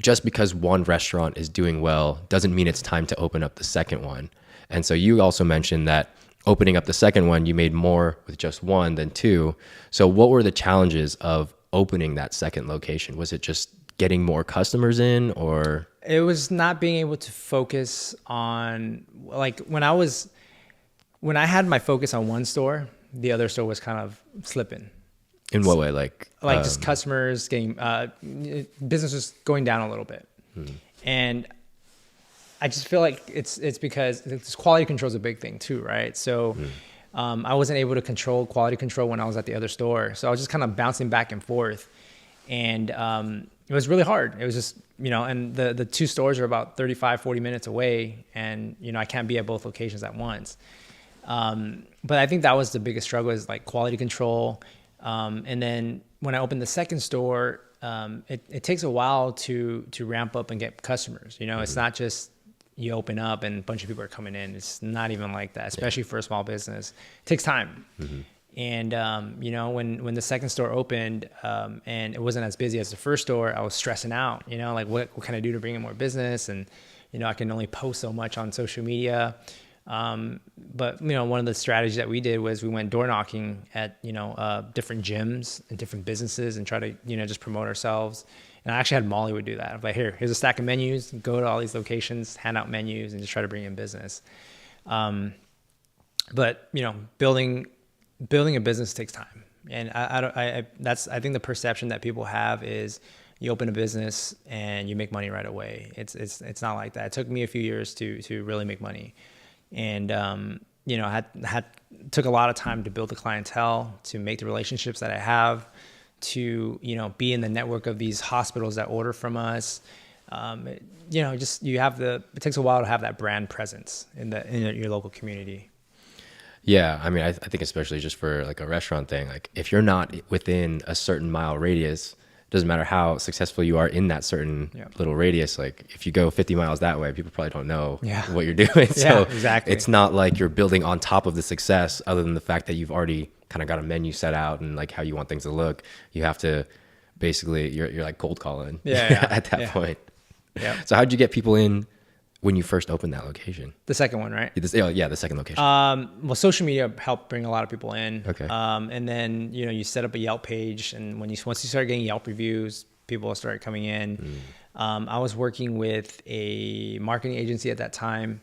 just because one restaurant is doing well doesn't mean it's time to open up the second one. And so you also mentioned that opening up the second one, you made more with just one than two. So what were the challenges of opening that second location? Was it just getting more customers in, or? It was not being able to focus on, like, when I had my focus on one store, the other store was kind of slipping. In what way? Like Just customers getting, business was going down a little bit. And I just feel like it's because this quality control is a big thing too, right? So I wasn't able to control quality control when I was at the other store. So I was just kind of bouncing back and forth. And it was really hard. It was just, you know, and the two stores are about 35, 40 minutes away. And, you know, I can't be at both locations at once. But I think that was the biggest struggle, is like quality control. And then when I opened the second store, it takes a while to ramp up and get customers. You know, it's not just you open up and a bunch of people are coming in. It's not even like that, especially for a small business. It takes time. And, you know, when the second store opened, and it wasn't as busy as the first store, I was stressing out, you know, like what can I do to bring in more business? And, you know, I can only post so much on social media. But, you know, one of the strategies that we did was we went door knocking at, you know, different gyms and different businesses and try to, you know, just promote ourselves. And I actually had Molly would do that. I'm like, here's a stack of menus, go to all these locations, hand out menus, and just try to bring in business. But, you know, building a business takes time. And I think the perception that people have is you open a business and you make money right away. It's not like that. It took me a few years to really make money. And, you know, took a lot of time to build the clientele, to make the relationships that I have, to, you know, be in the network of these hospitals that order from us. You know, just it takes a while to have that brand presence in your local community. Yeah, I mean, I think especially just for like a restaurant thing, like if you're not within a certain mile radius, it doesn't matter how successful you are in that certain little radius. Like if you go 50 miles that way, people probably don't know what you're doing. So exactly. It's not like you're building on top of the success, other than the fact that you've already kind of got a menu set out and like how you want things to look. You have to basically, you're like cold calling at that point. Yeah. So how'd you get people in when you first opened that location? The second one, right? The second location. Well, social media helped bring a lot of people in. Okay. And then, you know, you set up a Yelp page, and once you start getting Yelp reviews, people start coming in. I was working with a marketing agency at that time,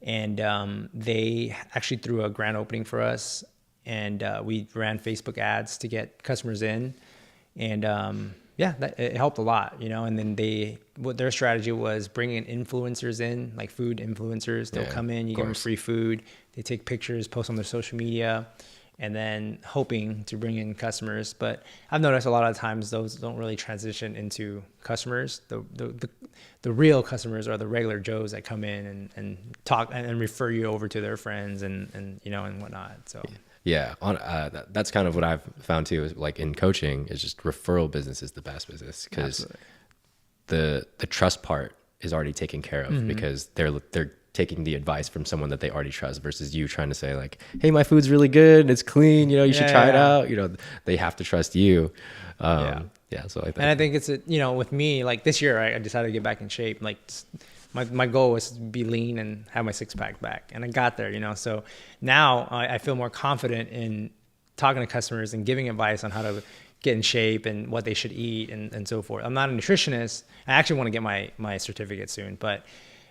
and they actually threw a grand opening for us, and we ran Facebook ads to get customers in, and it helped a lot, you know. And then what their strategy was bringing influencers in, like food influencers. They'll come in, you give them free food, they take pictures, post on their social media, and then hoping to bring in customers. But I've noticed a lot of times those don't really transition into customers. The real customers are the regular Joes that come in and talk and refer you over to their friends and you know, and whatnot. So. Yeah, that's kind of what I've found too. Is like in coaching, is just referral business is the best business, because the trust part is already taken care of, because they're taking the advice from someone that they already trust, versus you trying to say like, hey, my food's really good, it's clean, you know, you should try it out. You know, they have to trust you. Yeah. So like And I that. think it's, with me, like this year, I decided to get back in shape. Like my goal was to be lean and have my six pack back. And I got there. So now I feel more confident in talking to customers and giving advice on how to get in shape and what they should eat and so forth. I'm not a nutritionist. I actually want to get my certificate soon, but,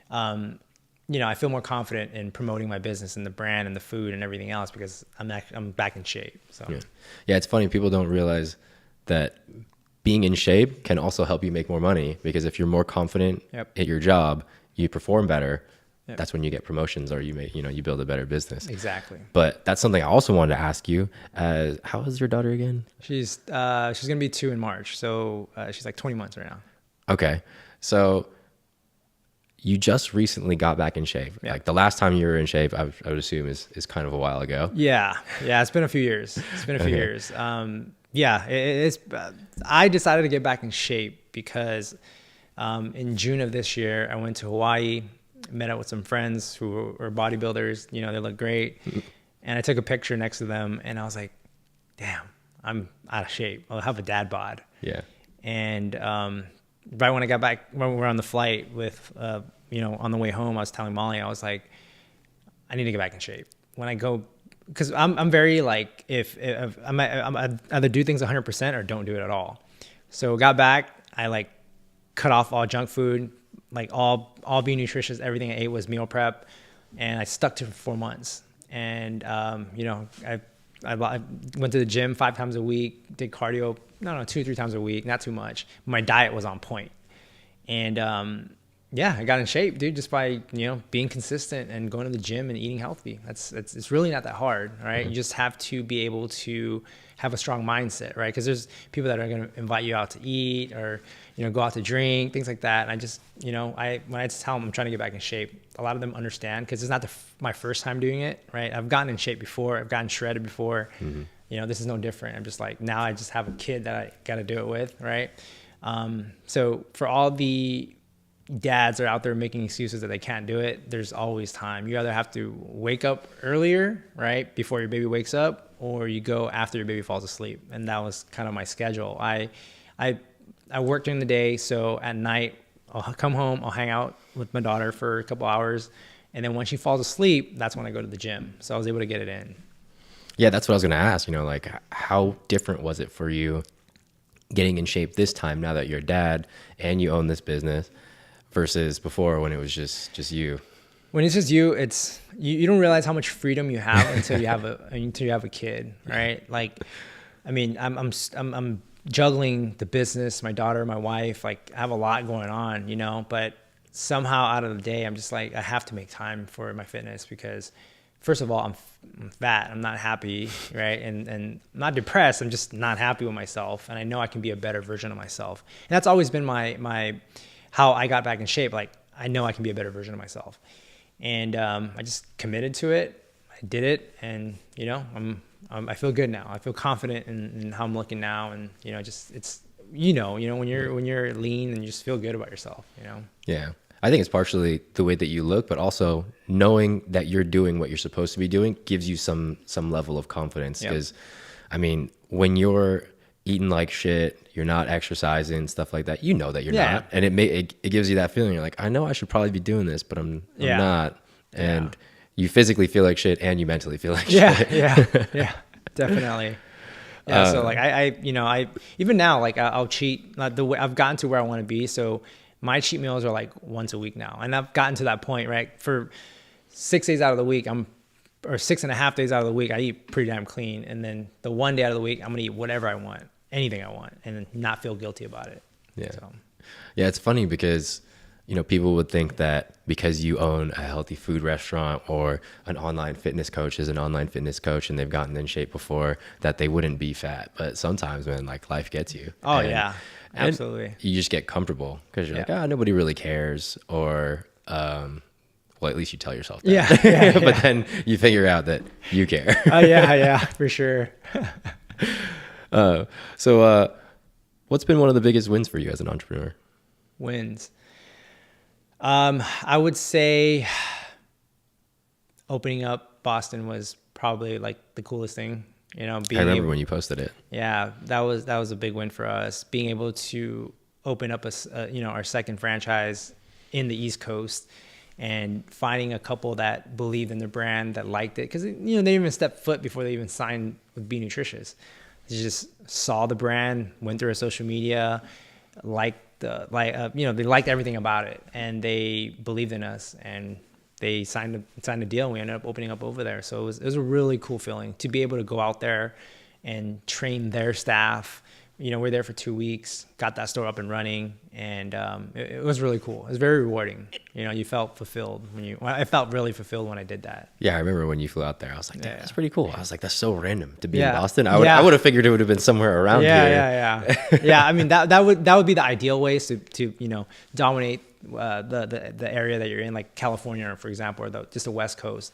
I feel more confident in promoting my business and the brand and the food and everything else because I'm back in shape. So Yeah. It's funny. People don't realize that being in shape can also help you make more money, because if you're more confident Yep. at your job, you perform better. Yep. That's when you get promotions, or you build a better business. Exactly. But that's something I also wanted to ask you. How is your daughter again? She's going to be 2 in March. So she's like 20 months right now. Okay. So you just recently got back in shape. Yeah. Like the last time you were in shape, I would assume is kind of a while ago. Yeah. It's been a few years. Okay. Years. It's, I decided to get back in shape because in June of this year, I went to Hawaii, met up with some friends who were bodybuilders. They look great. And I took a picture next to them and I was like, damn, I'm out of shape. I'll have a dad bod. Yeah. And right when I got back, when we were on the flight with, on the way home, I was telling Molly, I was like, I need to get back in shape. When I go, because I'm very like, if I'm either do things 100% or don't do it at all. So got back, I like cut off all junk food, like all B Nutritious, everything I ate was meal prep, and I stuck to it for 4 months. And I went to the gym 5 times a week, did cardio, 2 or 3 times a week, not too much. My diet was on point. And I got in shape, dude, just by, being consistent and going to the gym and eating healthy. It's really not that hard, right? Mm-hmm. You just have to be able to have a strong mindset, right? Because there's people that are going to invite you out to eat or, go out to drink, things like that. And I just, when I tell them I'm trying to get back in shape, a lot of them understand because it's not my first time doing it, right? I've gotten in shape before. I've gotten shredded before. Mm-hmm. This is no different. I'm just like, now I just have a kid that I got to do it with, right? So for all the dads are out there making excuses that they can't do it, there's always time. You either have to wake up earlier, right, before your baby wakes up, or you go after your baby falls asleep. And that was kind of my schedule. I work during the day, so at night I'll come home, I'll hang out with my daughter for a couple hours, and then when she falls asleep, that's when I go to the gym. So I was able to get it in. Yeah, that's what I was going to ask, like how different was it for you getting in shape this time now that you're a dad and you own this business versus before when it was just you? When it's just you, it's you don't realize how much freedom you have until you have a kid, right? Like, I mean, I'm juggling the business, my daughter, my wife. Like, I have a lot going on, but somehow out of the day, I'm just like, I have to make time for my fitness because, first of all, I'm fat. I'm not happy, right? And I'm not depressed. I'm just not happy with myself, and I know I can be a better version of myself. And that's always been my how I got back in shape. Like, I know I can be a better version of myself. And I just committed to it. I did it. And, I feel good now. I feel confident in how I'm looking now. And, it's, when you're lean and you just feel good about yourself, Yeah. I think it's partially the way that you look, but also knowing that you're doing what you're supposed to be doing gives you some level of confidence. Because, when you're eating like shit, you're not exercising, stuff like that, that you're not, and it gives you that feeling. You're like, I know I should probably be doing this, but I'm not, and you physically feel like shit and you mentally feel like shit. Yeah, definitely. Yeah, so like I even now, like I'll cheat. The way I've gotten to where I want to be, so my cheat meals are like once a week now, and I've gotten to that point, right? For 6 days out of the week, or 6.5 days out of the week, I eat pretty damn clean, and then the 1 day out of the week, I'm gonna eat whatever I want, anything I want, and not feel guilty about it. Yeah. So. Yeah, it's funny because, people would think that because you own a healthy food restaurant or an online fitness coach is an online fitness coach and they've gotten in shape before, that they wouldn't be fat. But sometimes, man, like life gets you. Oh, yeah, absolutely. You just get comfortable because you're like, nobody really cares. Or, well, at least you tell yourself that. Yeah. But then you figure out that you care. Oh, yeah, for sure. So what's been one of the biggest wins for you as an entrepreneur? Wins. I would say opening up Boston was probably like the coolest thing. I remember when you posted it. Yeah, that was a big win for us. Being able to open up our second franchise in the East Coast, and finding a couple that believed in the brand, that liked it, because they didn't even step foot before they even signed with B Nutritious. They just saw the brand, went through our social media, they liked everything about it, and they believed in us, and they signed a deal, and we ended up opening up over there. So it was a really cool feeling to be able to go out there and train their staff. We're there for 2 weeks, got that store up and running, and it was really cool. It was very rewarding. You felt fulfilled I felt really fulfilled when I did that. Yeah, I remember when you flew out there, I was like, that's pretty cool. I was like, that's so random to be in Yeah. Boston. I would have figured it would have been somewhere around here. Yeah. I mean, that would be the ideal ways to dominate the area that you're in, like California, for example, or just the West Coast.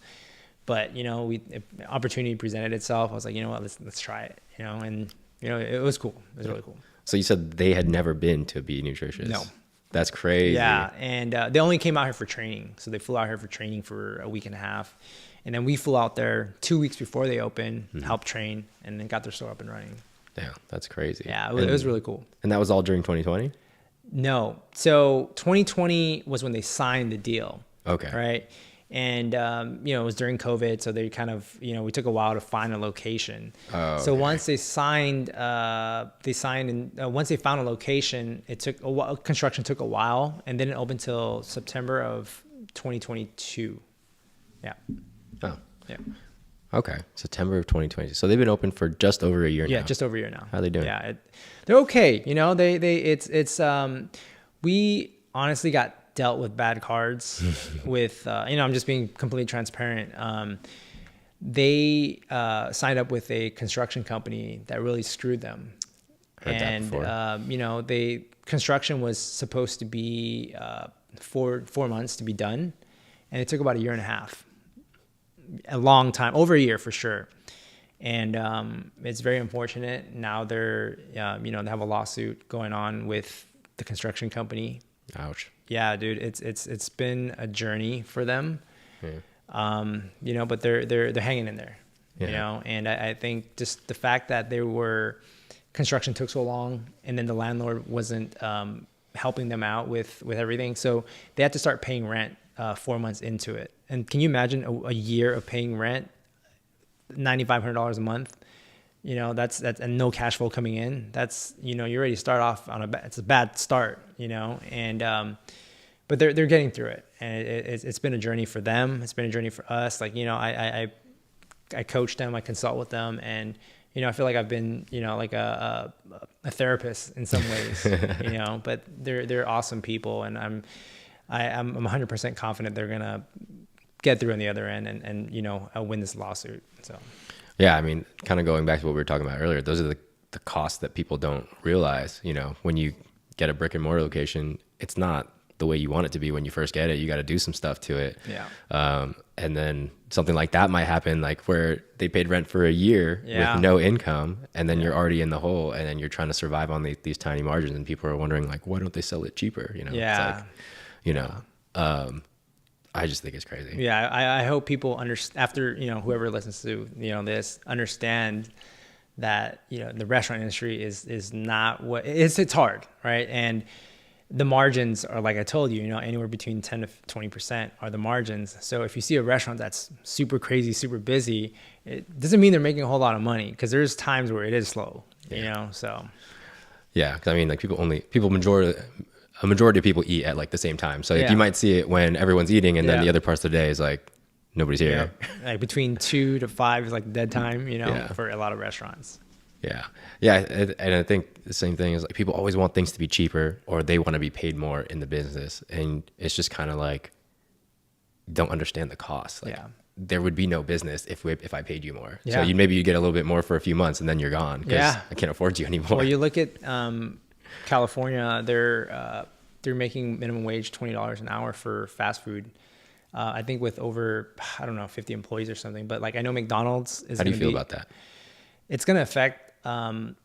But if opportunity presented itself, I was like, let's try it. And it was cool. It was really cool. So you said they had never been to B Nutritious. No. That's crazy. Yeah, and they only came out here for training. So they flew out here for training for a week and a half. And then we flew out there 2 weeks before they opened, helped train, and then got their store up and running. Yeah, that's crazy. Yeah, it was really cool. And that was all during 2020? No. So 2020 was when they signed the deal. Okay. Right. And, it was during COVID. So they kind of, we took a while to find a location. Oh, so okay. once they signed, and once they found a location, it took a while, construction took a while, and then it opened till September of 2022. Yeah. Oh. Yeah. Okay. September of 2020. So they've been open for just over a year now. Yeah, just over a year now. How are they doing? Yeah, they're okay. We honestly got dealt with bad cards with, I'm just being completely transparent. They signed up with a construction company that really screwed them. Heard that before. Construction was supposed to be 4 months to be done, and it took about a year and a half. A long time, over a year for sure. And it's very unfortunate. Now they're, they have a lawsuit going on with the construction company. Ouch. Yeah, dude, it's been a journey for them. But they're hanging in there. Yeah. And I think just the fact that construction took so long, and then the landlord wasn't helping them out with everything, so they had to start paying rent 4 months into it. And can you imagine a year of paying rent, $9,500 a month? That's and no cash flow coming in. That's, you already start off it's a bad start, and, but they're getting through it, and it's been a journey for them. It's been a journey for us. Like, I coach them, I consult with them, and, I feel like I've been, like a therapist in some ways, but they're awesome people, and I'm 100% confident they're going to get through on the other end and win this lawsuit. So. Yeah, I mean, kind of going back to what we were talking about earlier, those are the costs that people don't realize. When you get a brick and mortar location, it's not the way you want it to be when you first get it. You got to do some stuff to it. Yeah. And then something like that might happen, like where they paid rent for a year with no income, and then you're already in the hole, and then you're trying to survive on these tiny margins, and people are wondering, like, why don't they sell it cheaper? Yeah. It's like, I just think it's crazy. Yeah, I hope people after whoever listens to this understand that the restaurant industry is not what it's hard, right? And the margins are, like I told you, anywhere between 10 to 20% are the margins. So if you see a restaurant that's super crazy, super busy, it doesn't mean they're making a whole lot of money, because there's times where it is slow, so. Yeah, because I mean, like a majority of people eat at like the same time. So you might see it when everyone's eating, and then the other parts of the day is like nobody's here. Yeah. Like between 2 to 5 is like dead time, for a lot of restaurants. Yeah. And I think the same thing is, like, people always want things to be cheaper, or they want to be paid more in the business. And it's just kind of like, don't understand the cost. Like, there would be no business if I paid you more. Yeah. So maybe you get a little bit more for a few months, and then you're gone because I can't afford you anymore. Well, you look at California, they're making minimum wage $20 an hour for fast food. I think with over, 50 employees or something. But like, I know McDonald's is. How do you feel about that? It's going to affect. I'm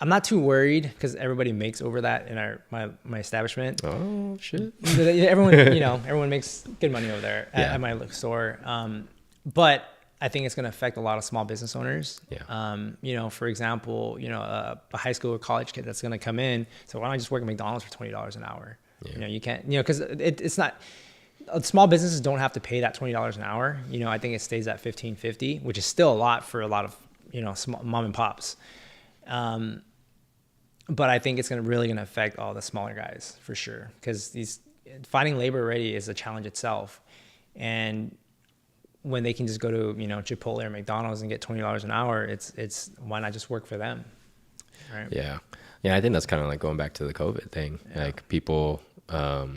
not too worried, because everybody makes over that in my establishment. Oh shit! Everyone makes good money over there at my store. But I think it's going to affect a lot of small business owners. Yeah. You know, for example, you know, a high school or college kid that's going to come in. So why don't I just work at McDonald's for $20 an hour? Yeah. You know, you can't, you know, because it's not, small businesses don't have to pay that $20 an hour. You know, I think it stays at $15.50, which is still a lot for a lot of, you know, small mom and pops. But I think it's really going to affect all the smaller guys for sure. Because finding labor already is a challenge itself. And when they can just go to, you know, Chipotle or McDonald's and get $20 an hour, it's why not just work for them? Right. Yeah. Yeah. I think that's kind of like going back to the COVID thing. Yeah. Like people, they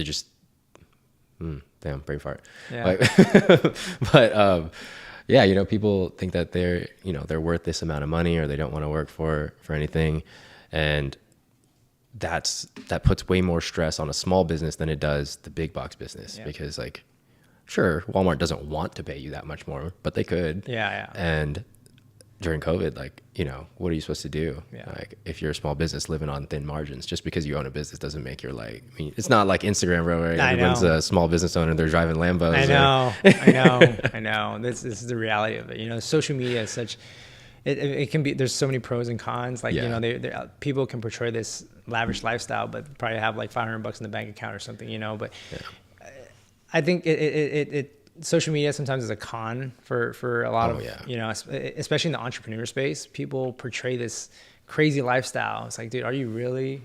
just, damn, brain fart. Yeah. Like, but, yeah, you know, people think that they're, you know, they're worth this amount of money or they don't want to work for anything. And that puts way more stress on a small business than it does the big box business. Yeah. Because like, sure, Walmart doesn't want to pay you that much more, but they could. Yeah. And during COVID, like, you know, what are you supposed to do? Yeah. Like if you're a small business living on thin margins, just because you own a business doesn't make your like, I mean, it's not like Instagram where everyone's a small business owner, they're driving Lambos. I know. This is the reality of it. You know, social media is such, it can be, there's so many pros and cons. Like, you know, people can portray this lavish lifestyle, but probably have like $500 in the bank account or something, you know, but I think social media sometimes is a con for a lot of, you know, especially in the entrepreneur space. People portray this crazy lifestyle. It's like, dude, are you really,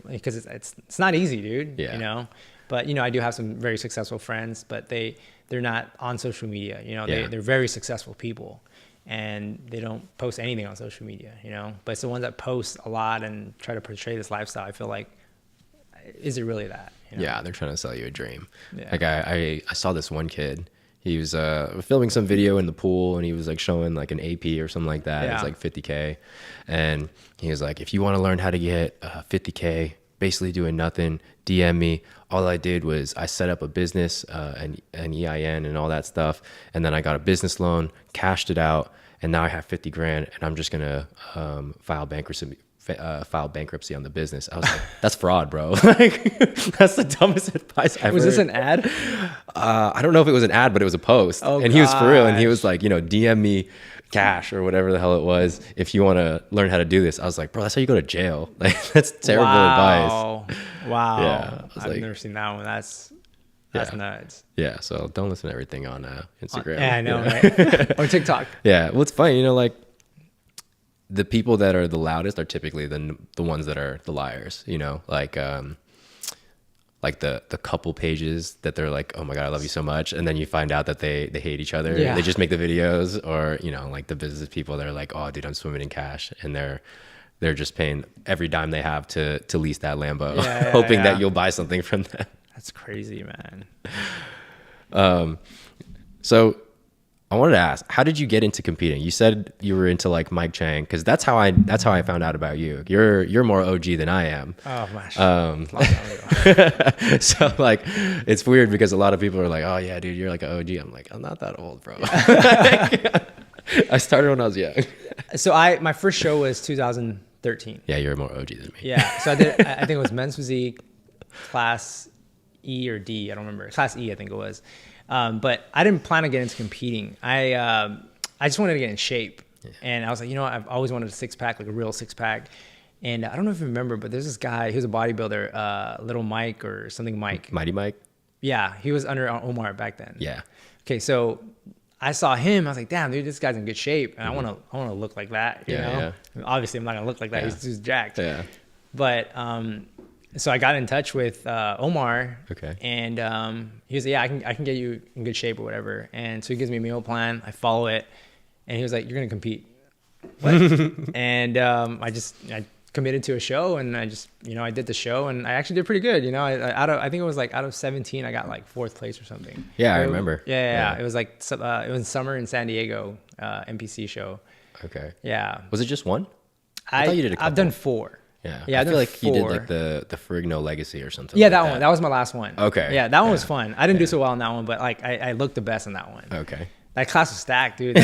because it's not easy, dude, you know, but, you know, I do have some very successful friends, but they're not on social media, you know, they're very successful people and they don't post anything on social media, you know, but it's the ones that post a lot and try to portray this lifestyle. I feel like, is it really that? You know? Yeah, they're trying to sell you a dream. Yeah. Like I saw this one kid. He was filming some video in the pool and he was like showing like an AP or something like that. Yeah. It was like 50K. And he was like, if you want to learn how to get 50K, basically doing nothing, DM me. All I did was I set up a business, an EIN and all that stuff. And then I got a business loan, cashed it out. And now I have 50 grand and I'm just going to file bankruptcy on the business. I was like, that's fraud, bro. Like, that's the dumbest advice ever. Was this an ad? I don't know if it was an ad, but it was a post. And he was for real. And he was like, you know, DM me cash or whatever the hell it was if you want to learn how to do this. I was like, bro, that's how you go to jail. Like, that's terrible advice. Wow. Yeah. I've never seen that one. That's nuts. Yeah. So don't listen to everything on Instagram. Yeah, I know, right? Or TikTok. Yeah. Well, it's funny, you know, like the people that are the loudest are typically the ones that are the liars, you know, like the couple pages that they're like, oh my God, I love you so much. And then you find out that they hate each other. Yeah. They just make the videos. Or, you know, like the business people that are like, oh dude, I'm swimming in cash. And they're just paying every dime they have to lease that Lambo, hoping that you'll buy something from them. That's crazy, man. So I wanted to ask, how did you get into competing? You said you were into like Mike Chang, because that's how I found out about you. You're more OG than I am. Oh my. So like, it's weird because a lot of people are like, oh yeah, dude, you're like an OG. I'm like, I'm not that old, bro. I started when I was young. So my first show was 2013. Yeah, you're more OG than me. Yeah. So I think it was men's physique, class E or D. I don't remember. Class E, I think it was. But I didn't plan to get into competing. I just wanted to get in shape. Yeah. And I was like, you know what? I've always wanted a six pack, like a real six pack. And I don't know if you remember, but there's this guy, he was a bodybuilder, Little Mike or something Mike. Mighty Mike? Yeah. He was under Omar back then. Yeah. Okay. So I saw him. I was like, damn, dude, this guy's in good shape. And I want to look like that. You know? Yeah. I mean, obviously I'm not going to look like that. Yeah. He's jacked. Yeah. But, so I got in touch with Omar. Okay. And he was like, yeah, I can get you in good shape or whatever. And so he gives me a meal plan. I follow it. And he was like, you're going to compete. What? And I committed to a show, and I just, you know, I did the show, and I actually did pretty good. You know, I think it was like out of 17, I got like 4th place or something. Yeah, I remember. Yeah. It was like, it was summer in San Diego, NPC show. Okay. Yeah. Was it just one? I thought you did a couple. I've done 4. Yeah, I feel like 4. You did like the Ferrigno Legacy or something. Yeah, that one. That was my last one. Okay. Yeah, that one was fun. I didn't do so well in that one, but like I looked the best in that one. Okay. That class was stacked, dude.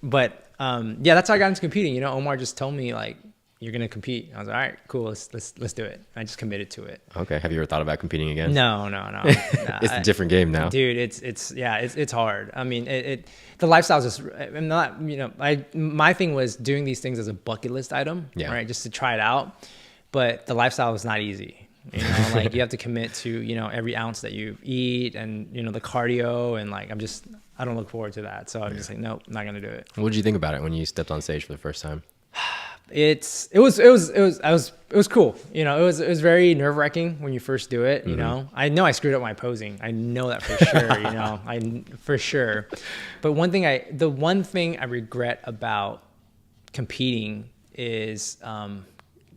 But yeah, that's how I got into competing. You know, Omar just told me like, you're gonna compete. I was like, all right, cool, let's do it. I just committed to it. Okay. Have you ever thought about competing again? No. It's a different game now. Dude, it's hard. I mean, the lifestyle's just, I'm not, my thing was doing these things as a bucket list item, right? Just to try it out. But the lifestyle is not easy. Like you have to commit to, every ounce that you eat and, the cardio and like, I don't look forward to that. So I'm just like, nope, not going to do it. What did you think about it when you stepped on stage for the first time? It was cool. It was very nerve wracking when you first do it. I know I screwed up my posing. I know that for sure. For sure. But the one thing I regret about competing is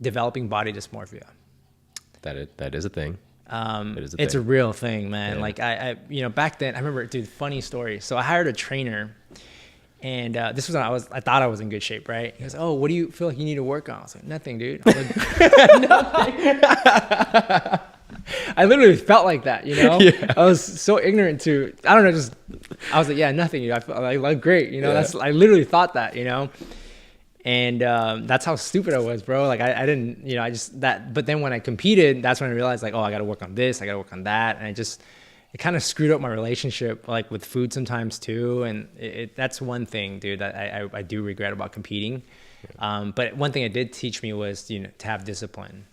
developing body dysmorphia. That is a thing. It's a real thing, man. Yeah. Like I back then I remember, dude, funny story. So I hired a trainer. And this was when I thought I was in good shape, right? He goes, "Oh, what do you feel like you need to work on?" I was like, "Nothing, dude." I was like, nothing. I literally felt like that, Yeah. I was so ignorant to, I don't know, I was like, "Yeah, nothing." I felt like great, I literally thought that, And that's how stupid I was, bro. Like I didn't, but then when I competed, that's when I realized like, oh, I got to work on this, I got to work on that, and it kind of screwed up my relationship, like with food sometimes too. And that's one thing, dude, that I do regret about competing. But one thing it did teach me was, to have discipline.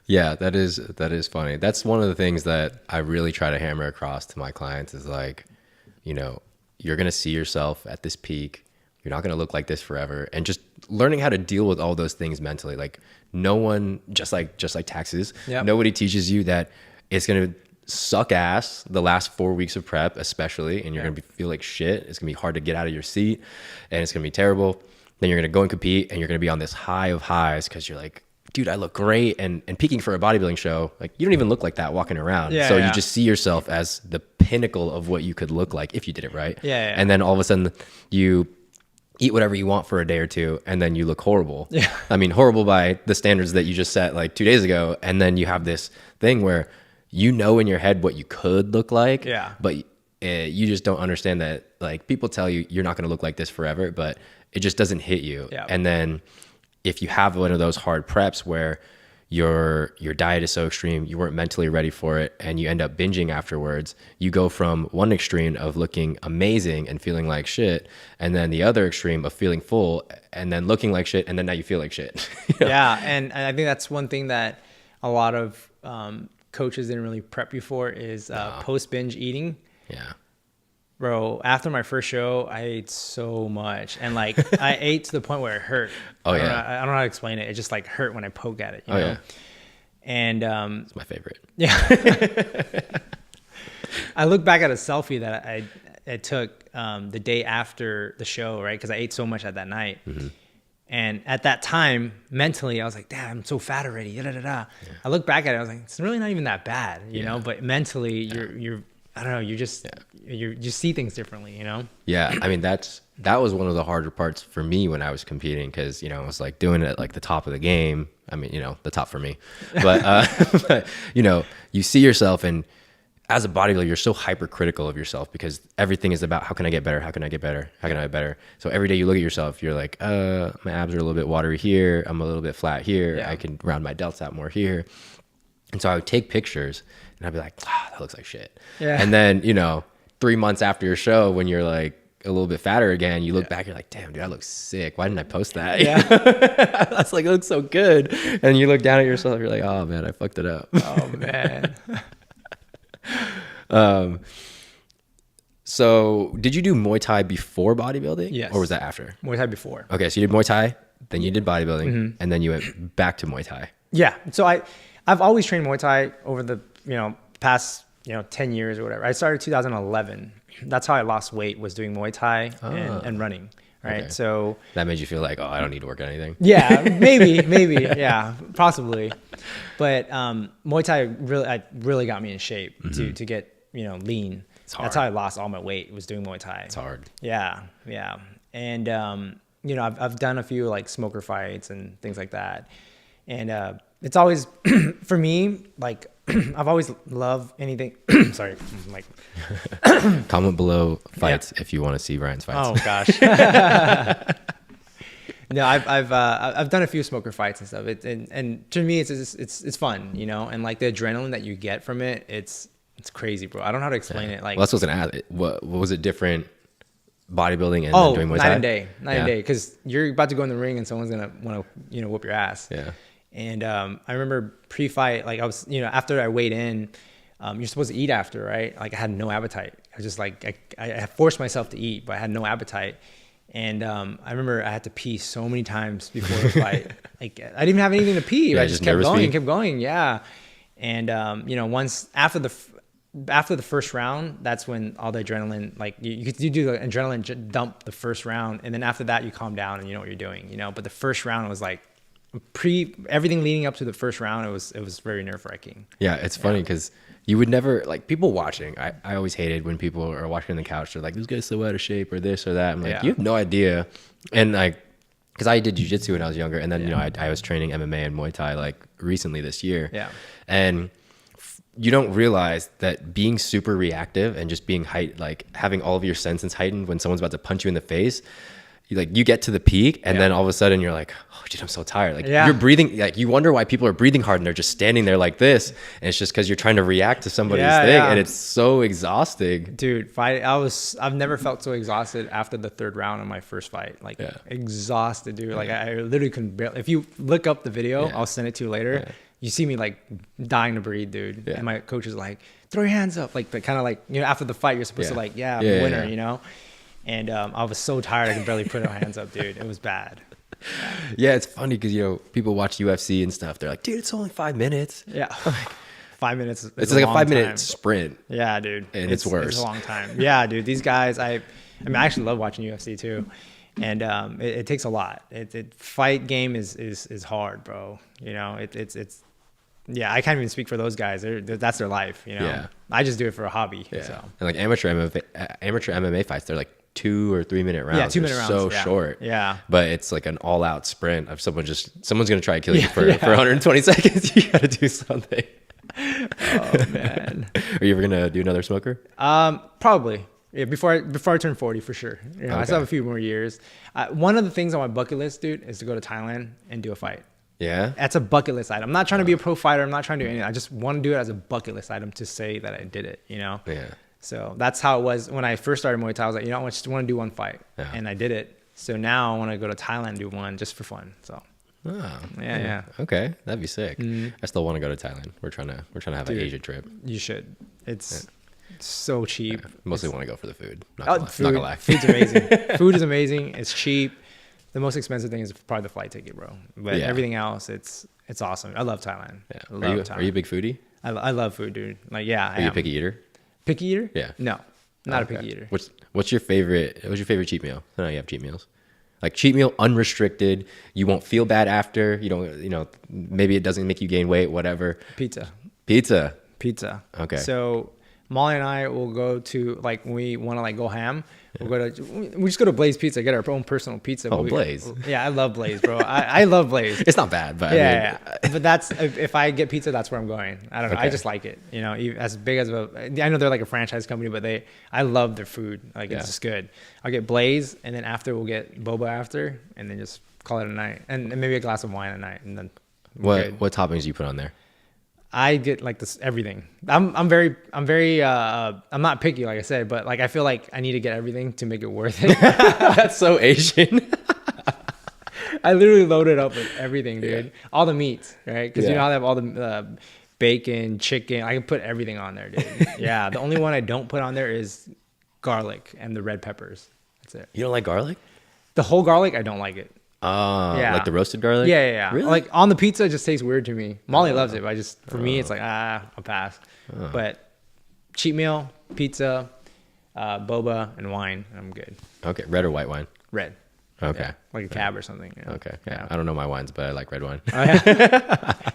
Yeah, that is funny. That's one of the things that I really try to hammer across to my clients is like, you're going to see yourself at this peak. You're not going to look like this forever. And just learning how to deal with all those things mentally. Like no one, just like taxes, nobody teaches you that it's going to suck ass the last 4 weeks of prep, especially, and you're going to feel like shit. It's going to be hard to get out of your seat and it's going to be terrible. Then you're going to go and compete and you're going to be on this high of highs because you're like, dude, I look great. And peaking for a bodybuilding show, like you don't even look like that walking around. You just see yourself as the pinnacle of what you could look like if you did it right. And then all of a sudden you eat whatever you want for a day or two and then you look horrible. I mean, horrible by the standards that you just set like 2 days ago. And then you have this thing where in your head what you could look like, but you just don't understand that. Like people tell you you're not going to look like this forever, but it just doesn't hit you. And then if you have one of those hard preps where your diet is so extreme, you weren't mentally ready for it, and you end up binging afterwards, you go from one extreme of looking amazing and feeling like shit, and then the other extreme of feeling full and then looking like shit, and then now you feel like shit. And I think that's one thing that a lot of coaches didn't really prep you for is post binge eating. Bro, after my first show, I ate so much, and like I ate to the point where it hurt. I don't know how to explain it. It just like hurt when I poke at it. You know? And it's my favorite. I look back at a selfie that I took the day after the show, right? Because I ate so much at that night. And at that time, mentally, I was like, damn, I'm so fat already. I look back at it, I was like, it's really not even that bad, you know? But mentally, you're I don't know, you just see things differently, Yeah, I mean, that was one of the harder parts for me when I was competing because, I was like doing it at like the top of the game. I mean, the top for me. But, you see yourself, and as a bodybuilder, you're so hypercritical of yourself because everything is about how can I get better? How can I get better? How can I get better? So every day you look at yourself, you're like, my abs are a little bit watery here. I'm a little bit flat here. I can round my delts out more here. And so I would take pictures and I'd be like, that looks like shit. And then, 3 months after your show, when you're like a little bit fatter again, you look back, you're like, damn, dude, I look sick. Why didn't I post that? That's like, it looks so good. And you look down at yourself, you're like, oh man, I fucked it up. Oh man. So did you do Muay Thai before bodybuilding? Yes. Or was that after? Muay Thai before. Okay. So you did Muay Thai, then you did bodybuilding, and then you went back to Muay Thai. Yeah. So I've always trained Muay Thai over the, past, 10 years or whatever. I started 2011. That's how I lost weight, was doing Muay Thai and running. Right. Okay. So that made you feel like, I don't need to work on anything. Yeah, maybe. Yeah, possibly. But Muay Thai really got me in shape to get, lean. That's how I lost all my weight, was doing Muay Thai. It's hard. Yeah. And, I've done a few like smoker fights and things like that. And it's always, for me, like, I've always loved anything. Sorry, like. Comment below fights if you want to see Brian's fights. Oh gosh. No, I've done a few smoker fights and stuff. And to me, it's fun, you know, and like the adrenaline that you get from it, it's crazy, bro. I don't know how to explain it. Like, well, that's what I was gonna ask. What was it different? Bodybuilding and then doing Muay Thai? Night and day, because you're about to go in the ring and someone's gonna want to whoop your ass. Yeah. And I remember pre-fight, like I was, after I weighed in, you're supposed to eat after, right? Like I had no appetite. I was just like I forced myself to eat, but I had no appetite. And I remember I had to pee so many times before the fight. Like I didn't even have anything to pee. I just kept going. Yeah. And once after the first round, that's when all the adrenaline, like you do the adrenaline dump the first round, and then after that you calm down and you know what you're doing, but the first round was like everything leading up to the first round, it was very nerve-wracking. Yeah, it's funny because you would never, like, people watching, I always hated when people are watching on the couch, they're like, this guy's so out of shape or this or that. I'm like, you have no idea. And like, because I did jiu-jitsu when I was younger, and then I was training MMA and Muay Thai like recently this year. Yeah. And you don't realize that being super reactive and just being like having all of your senses heightened when someone's about to punch you in the face, you get to the peak, and then all of a sudden you're like, oh dude, I'm so tired. Like you're breathing, like you wonder why people are breathing hard and they're just standing there like this, and it's just because you're trying to react to somebody's thing, and it's so exhausting. Dude, I've never felt so exhausted after the third round of my first fight. Like exhausted, dude. Like I literally couldn't barely. If you look up the video, I'll send it to you later. Yeah. You see me like dying to breathe, dude. Yeah. And my coach is like, throw your hands up. Like, but kind of like, after the fight, you're supposed to like, I'm the winner, And I was so tired, I could barely put my hands up, dude. It was bad. Yeah, it's funny because, people watch UFC and stuff. They're like, dude, it's only 5 minutes. Yeah. 5 minutes. It's like a 5-minute sprint. Yeah, dude. And it's worse. It's a long time. Yeah, dude. These guys, I actually love watching UFC too. And it takes a lot. Fight game is hard, bro. It's yeah, I can't even speak for those guys. That's their life, Yeah. I just do it for a hobby. Yeah. So. And like amateur MMA fights, they're like 2 or 3 minute rounds. Yeah, 2 minute rounds. So short. Yeah. But it's like an all out sprint of someone's gonna try to kill you for 120 seconds. You gotta do something. Oh man. Are you ever gonna do another smoker? Probably. Yeah, before I turn 40 for sure. I still have a few more years. One of the things on my bucket list, dude, is to go to Thailand and do a fight. Yeah, that's a bucket list item. I'm not trying to be a pro fighter. I'm not trying to do anything. I just want to do it as a bucket list item to say that I did it. Yeah. So that's how it was when I first started Muay Thai. I was like, I just want to do one fight, and I did it. So now I want to go to Thailand and do one just for fun. So. Oh, yeah. Okay, that'd be sick. I still want to go to Thailand. We're trying to have an Asia trip. You should. It's so cheap. Mostly want to go for the food. Not gonna lie. Food's amazing. Food is amazing. It's cheap. The most expensive thing is probably the flight ticket, bro. But everything else, it's awesome. I love Thailand. Yeah. Thailand. Are you a big foodie? I love food, dude. Like, Are you a picky eater? Picky eater? Yeah. No, not a picky eater. What's your favorite cheat meal? I know you have cheat meals. Like cheat meal, unrestricted. You won't feel bad after. You don't. Maybe it doesn't make you gain weight. Whatever. Pizza. Okay. So Molly and I will go to, like, when we want to like go ham. We just go to Blaze Pizza, get our own personal pizza. Oh, Blaze. Yeah, I love Blaze, bro. I love Blaze. It's not bad, but yeah. But that's, if I get pizza, that's where I'm going. I don't know. I just like it. As big as I know they're like a franchise company, but I love their food. Like, it's just good. I'll get Blaze, and then after we'll get boba after, and then just call it a night, and maybe a glass of wine at night, and then. What toppings do you put on there? I get like this everything. I'm not picky, like I said, but like I feel like I need to get everything to make it worth it. That's so Asian. I literally load it up with everything, dude. Yeah. All the meats, right? Because you know how they have all the bacon, chicken. I can put everything on there, dude. Yeah. The only one I don't put on there is garlic and the red peppers. That's it. You don't like garlic? The whole garlic, I don't like it. Like the roasted garlic? Yeah. Really? Like on the pizza, it just tastes weird to me. Molly loves it, but for me, it's like, I'll pass. But cheat meal, pizza, boba, and wine, I'm good. Okay. Red or white wine? Red. Okay. Yeah, like a cab or something. Okay. Yeah. I don't know my wines, but I like red wine.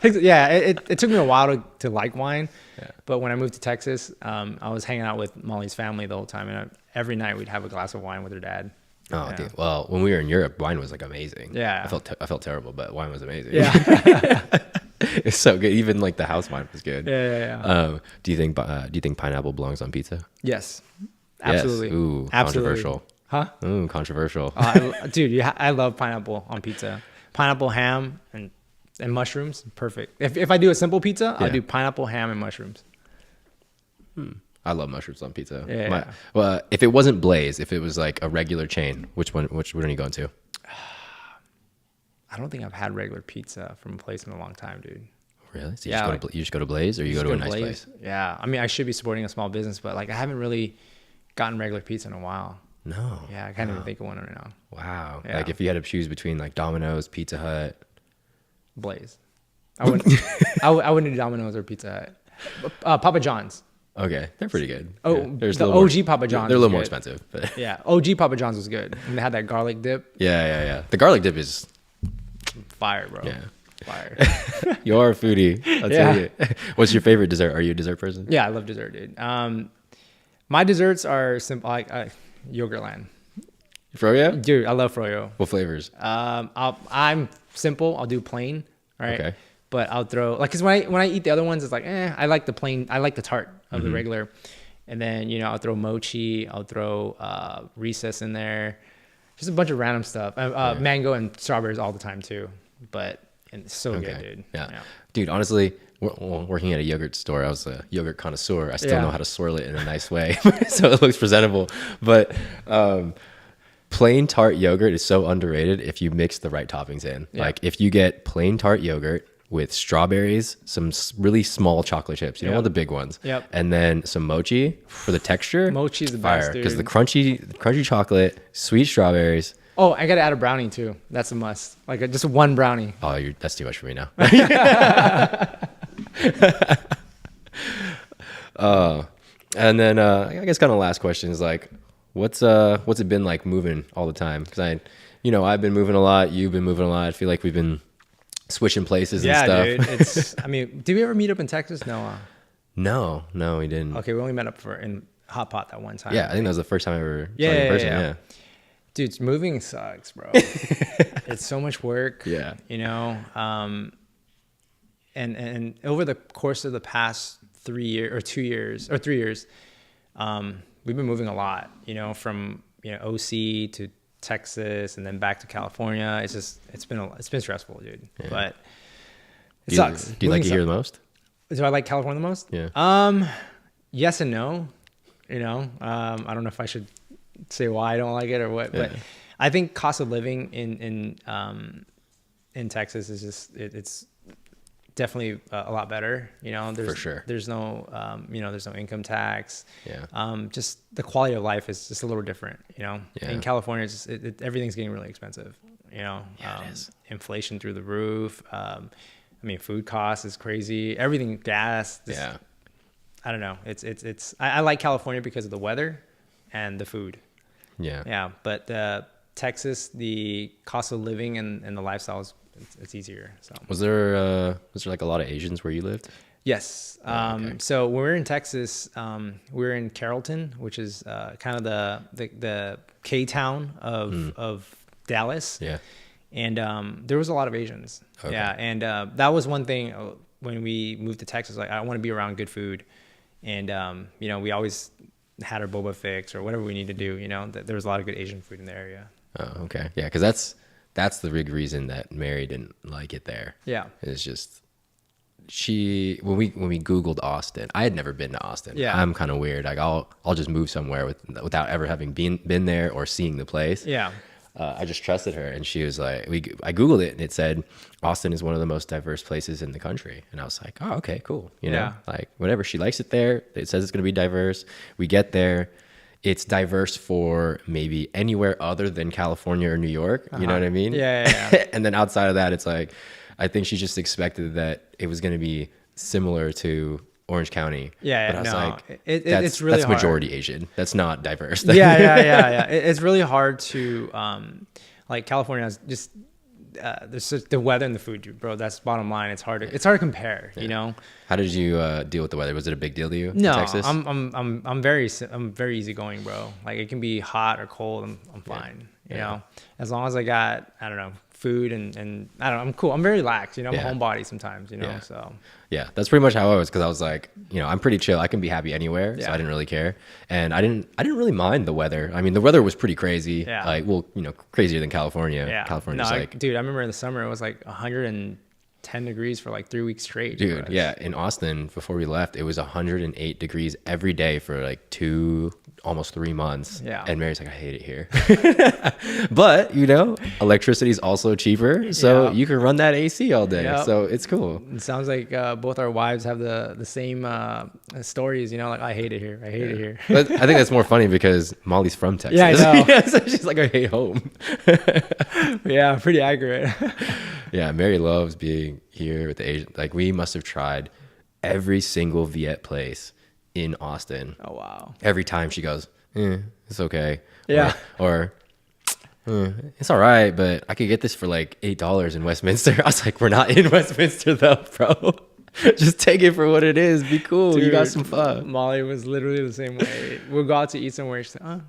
It took me a while to like wine. Yeah. But when I moved to Texas, I was hanging out with Molly's family the whole time. And every night we'd have a glass of wine with her dad. Oh, yeah. Dude. Well, when we were in Europe, wine was like amazing. Yeah. I felt terrible, but wine was amazing. Yeah. It's so good. Even like the house wine was good. Yeah. Do you think pineapple belongs on pizza? Yes. Absolutely. Yes. Ooh, absolutely. controversial. Huh? Ooh, controversial. Dude, I love pineapple on pizza. Pineapple, ham, and mushrooms, perfect. If I do a simple pizza, I'll Yeah. do pineapple, ham, and mushrooms. I love mushrooms on pizza. Yeah. Well, if it wasn't Blaze, if it was like a regular chain, which one are you going to? I don't think I've had regular pizza from a place in a long time, dude. Really? So Yeah, you just go to Blaze, or you go to a nice Blaze. place? Yeah, I mean, I should be supporting a small business, but like I haven't really gotten regular pizza in a while. No. Yeah, I can't even think of one right now. Wow. Yeah. Like if you had to choose between like Domino's, Pizza Hut. Blaze. I wouldn't. I wouldn't do Domino's or Pizza Hut. Papa John's. Okay, they're pretty good. Oh, Yeah, there's the a little OG more, Papa John's. They're a little is more good. expensive, but Yeah, OG Papa John's was good. And they had that garlic dip. yeah. The garlic dip is Fire, bro. Yeah. Fire. you are a foodie. I'll tell you. What's your favorite dessert? Are you a dessert person? Yeah, I love dessert, dude. My desserts are simple, like Yogurtland. Froyo? Dude, I love froyo. What flavors? I'm simple. I'll do plain. All right. Okay. But I'll throw like, cause when I eat the other ones, it's like, I like the plain. I like the tart of the regular. And then I'll throw mochi. I'll throw recess in there. Just a bunch of random stuff. Mango and strawberries all the time too. But it's so good, dude. Yeah. Dude, honestly, working at a yogurt store, I was a yogurt connoisseur. I still know how to swirl it in a nice way so it looks presentable. But plain tart yogurt is so underrated if you mix the right toppings in. Yeah. Like if you get plain tart yogurt with strawberries, some really small chocolate chips, you don't want the big ones, and then some mochi for the texture. Mochi's the fire best, dude. because the crunchy chocolate, sweet strawberries. Oh, I gotta add a brownie too. That's a must. Like just one brownie. Oh, that's too much for me now. And then I guess kind of last question is like, what's it been like moving all the time? Because I've been moving a lot. You've been moving a lot. I feel like we've been switching places and stuff. Yeah, dude. It's. I mean, did we ever meet up in Texas? No. No, we didn't. Okay, we only met up in Hot Pot that one time. Yeah, I think that was the first time I ever saw you in person. Yeah. Dude, moving sucks, bro. It's so much work. Yeah. And over the course of the past 3 years or 3 years, we've been moving a lot. From OC to Texas and then back to California. It's been stressful, dude. Yeah. But it sucks. Do you like it here the most? Do I like California the most? Yeah. Yes and no. I don't know if I should say why I don't like it or what, but I think cost of living in Texas is it's definitely a lot better. For sure. There's no there's no income tax. Yeah. Just the quality of life is just a little different. Yeah. In California, it's just, everything's getting really expensive. Yeah, it is. Inflation through the roof. Food costs is crazy. Everything, gas. Yeah. I don't know. I like California because of the weather and the food. Yeah. Yeah. But Texas, the cost of living and the lifestyle it's easier. So was there like a lot of Asians where you lived? Yes. Okay. So when we were in Texas, we were in Carrollton, which is kind of the K town of Dallas. Yeah. And there was a lot of Asians. Okay. Yeah. And that was one thing when we moved to Texas. Like I want to be around good food, and we always had our boba fix or whatever we need to do. There was a lot of good Asian food in the area. Oh, okay. Yeah, because that's the big reason that Mary didn't like it there. Yeah. It's just when we Googled Austin, I had never been to Austin. Yeah. I'm kind of weird. Like I'll just move somewhere without ever having been there or seeing the place. Yeah. I just trusted her, and she was like, I Googled it, and it said Austin is one of the most diverse places in the country, and I was like, oh, okay, cool. Like whatever, she likes it there. It says it's going to be diverse. We get there, it's diverse for maybe anywhere other than California or New York. You know what I mean? Yeah. And then outside of that, it's like, I think she just expected that it was going to be similar to Orange County. Yeah, but I was like, it's really that's hard. majority Asian. That's not diverse. Yeah. It's really hard to like California has just there's just the weather and the food, bro. That's bottom line. It's hard to compare. How did you deal with the weather? Was it a big deal to you? No, in Texas? I'm very easygoing, bro. Like it can be hot or cold. I'm fine. You know, as long as I got, I don't know, food and I don't know, I'm cool. I'm very lax, you know, I'm a homebody sometimes, you know, so. Yeah, that's pretty much how I was, because I was like, you know, I'm pretty chill. I can be happy anywhere, so I didn't really care, and I didn't really mind the weather. I mean, the weather was pretty crazy. Yeah. Like, well, you know, crazier than California. Yeah. California's like, dude, I remember in the summer it was like 110 degrees for like 3 weeks straight. dude, yeah. In Austin, before we left, it was 108 degrees every day for like 2, almost 3 months. Yeah. And Mary's like, I hate it here. But, you know, electricity is also cheaper, so you can run that AC all day. Yep. So it's cool. It sounds like both our wives have the same stories, you know, like I hate it here. I hate it here. But I think that's more funny because Molly's from Texas. Yeah, I know. So she's like, I hate home. Yeah, pretty accurate. Yeah, Mary loves being here with the Asian. Like, we must have tried every single Viet place in Austin. Oh, wow. Every time she goes, it's okay. Yeah. Or it's all right, but I could get this for like $8 in Westminster. I was like, we're not in Westminster though, bro. Just take it for what it is. Be cool. Dude, you got some fun. Molly was literally the same way. We'll go out to eat somewhere. She's like, oh,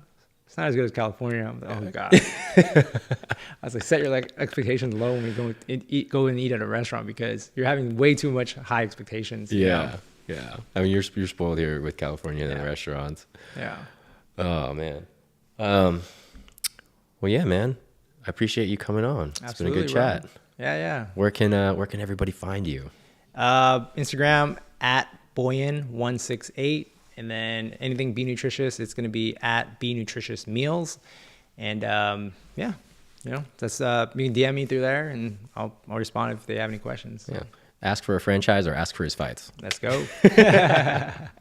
it's not as good as California. I'm like, oh, God. I was like, set your like expectations low when you go and eat at a restaurant, because you're having way too much high expectations. Yeah. You know? Yeah. I mean, you're spoiled here with California and the restaurants. Yeah. Oh, man. Well, yeah, man. I appreciate you coming on. It's Absolutely, been a good chat. bro. Yeah. Where can everybody find you? Instagram at Boyan168, and then anything B Nutritious, it's going to be at B Nutritious Meals, and yeah, you know, that's you can DM me through there, and I'll respond if they have any questions. Yeah. Ask for a franchise or ask for his fights. Let's go.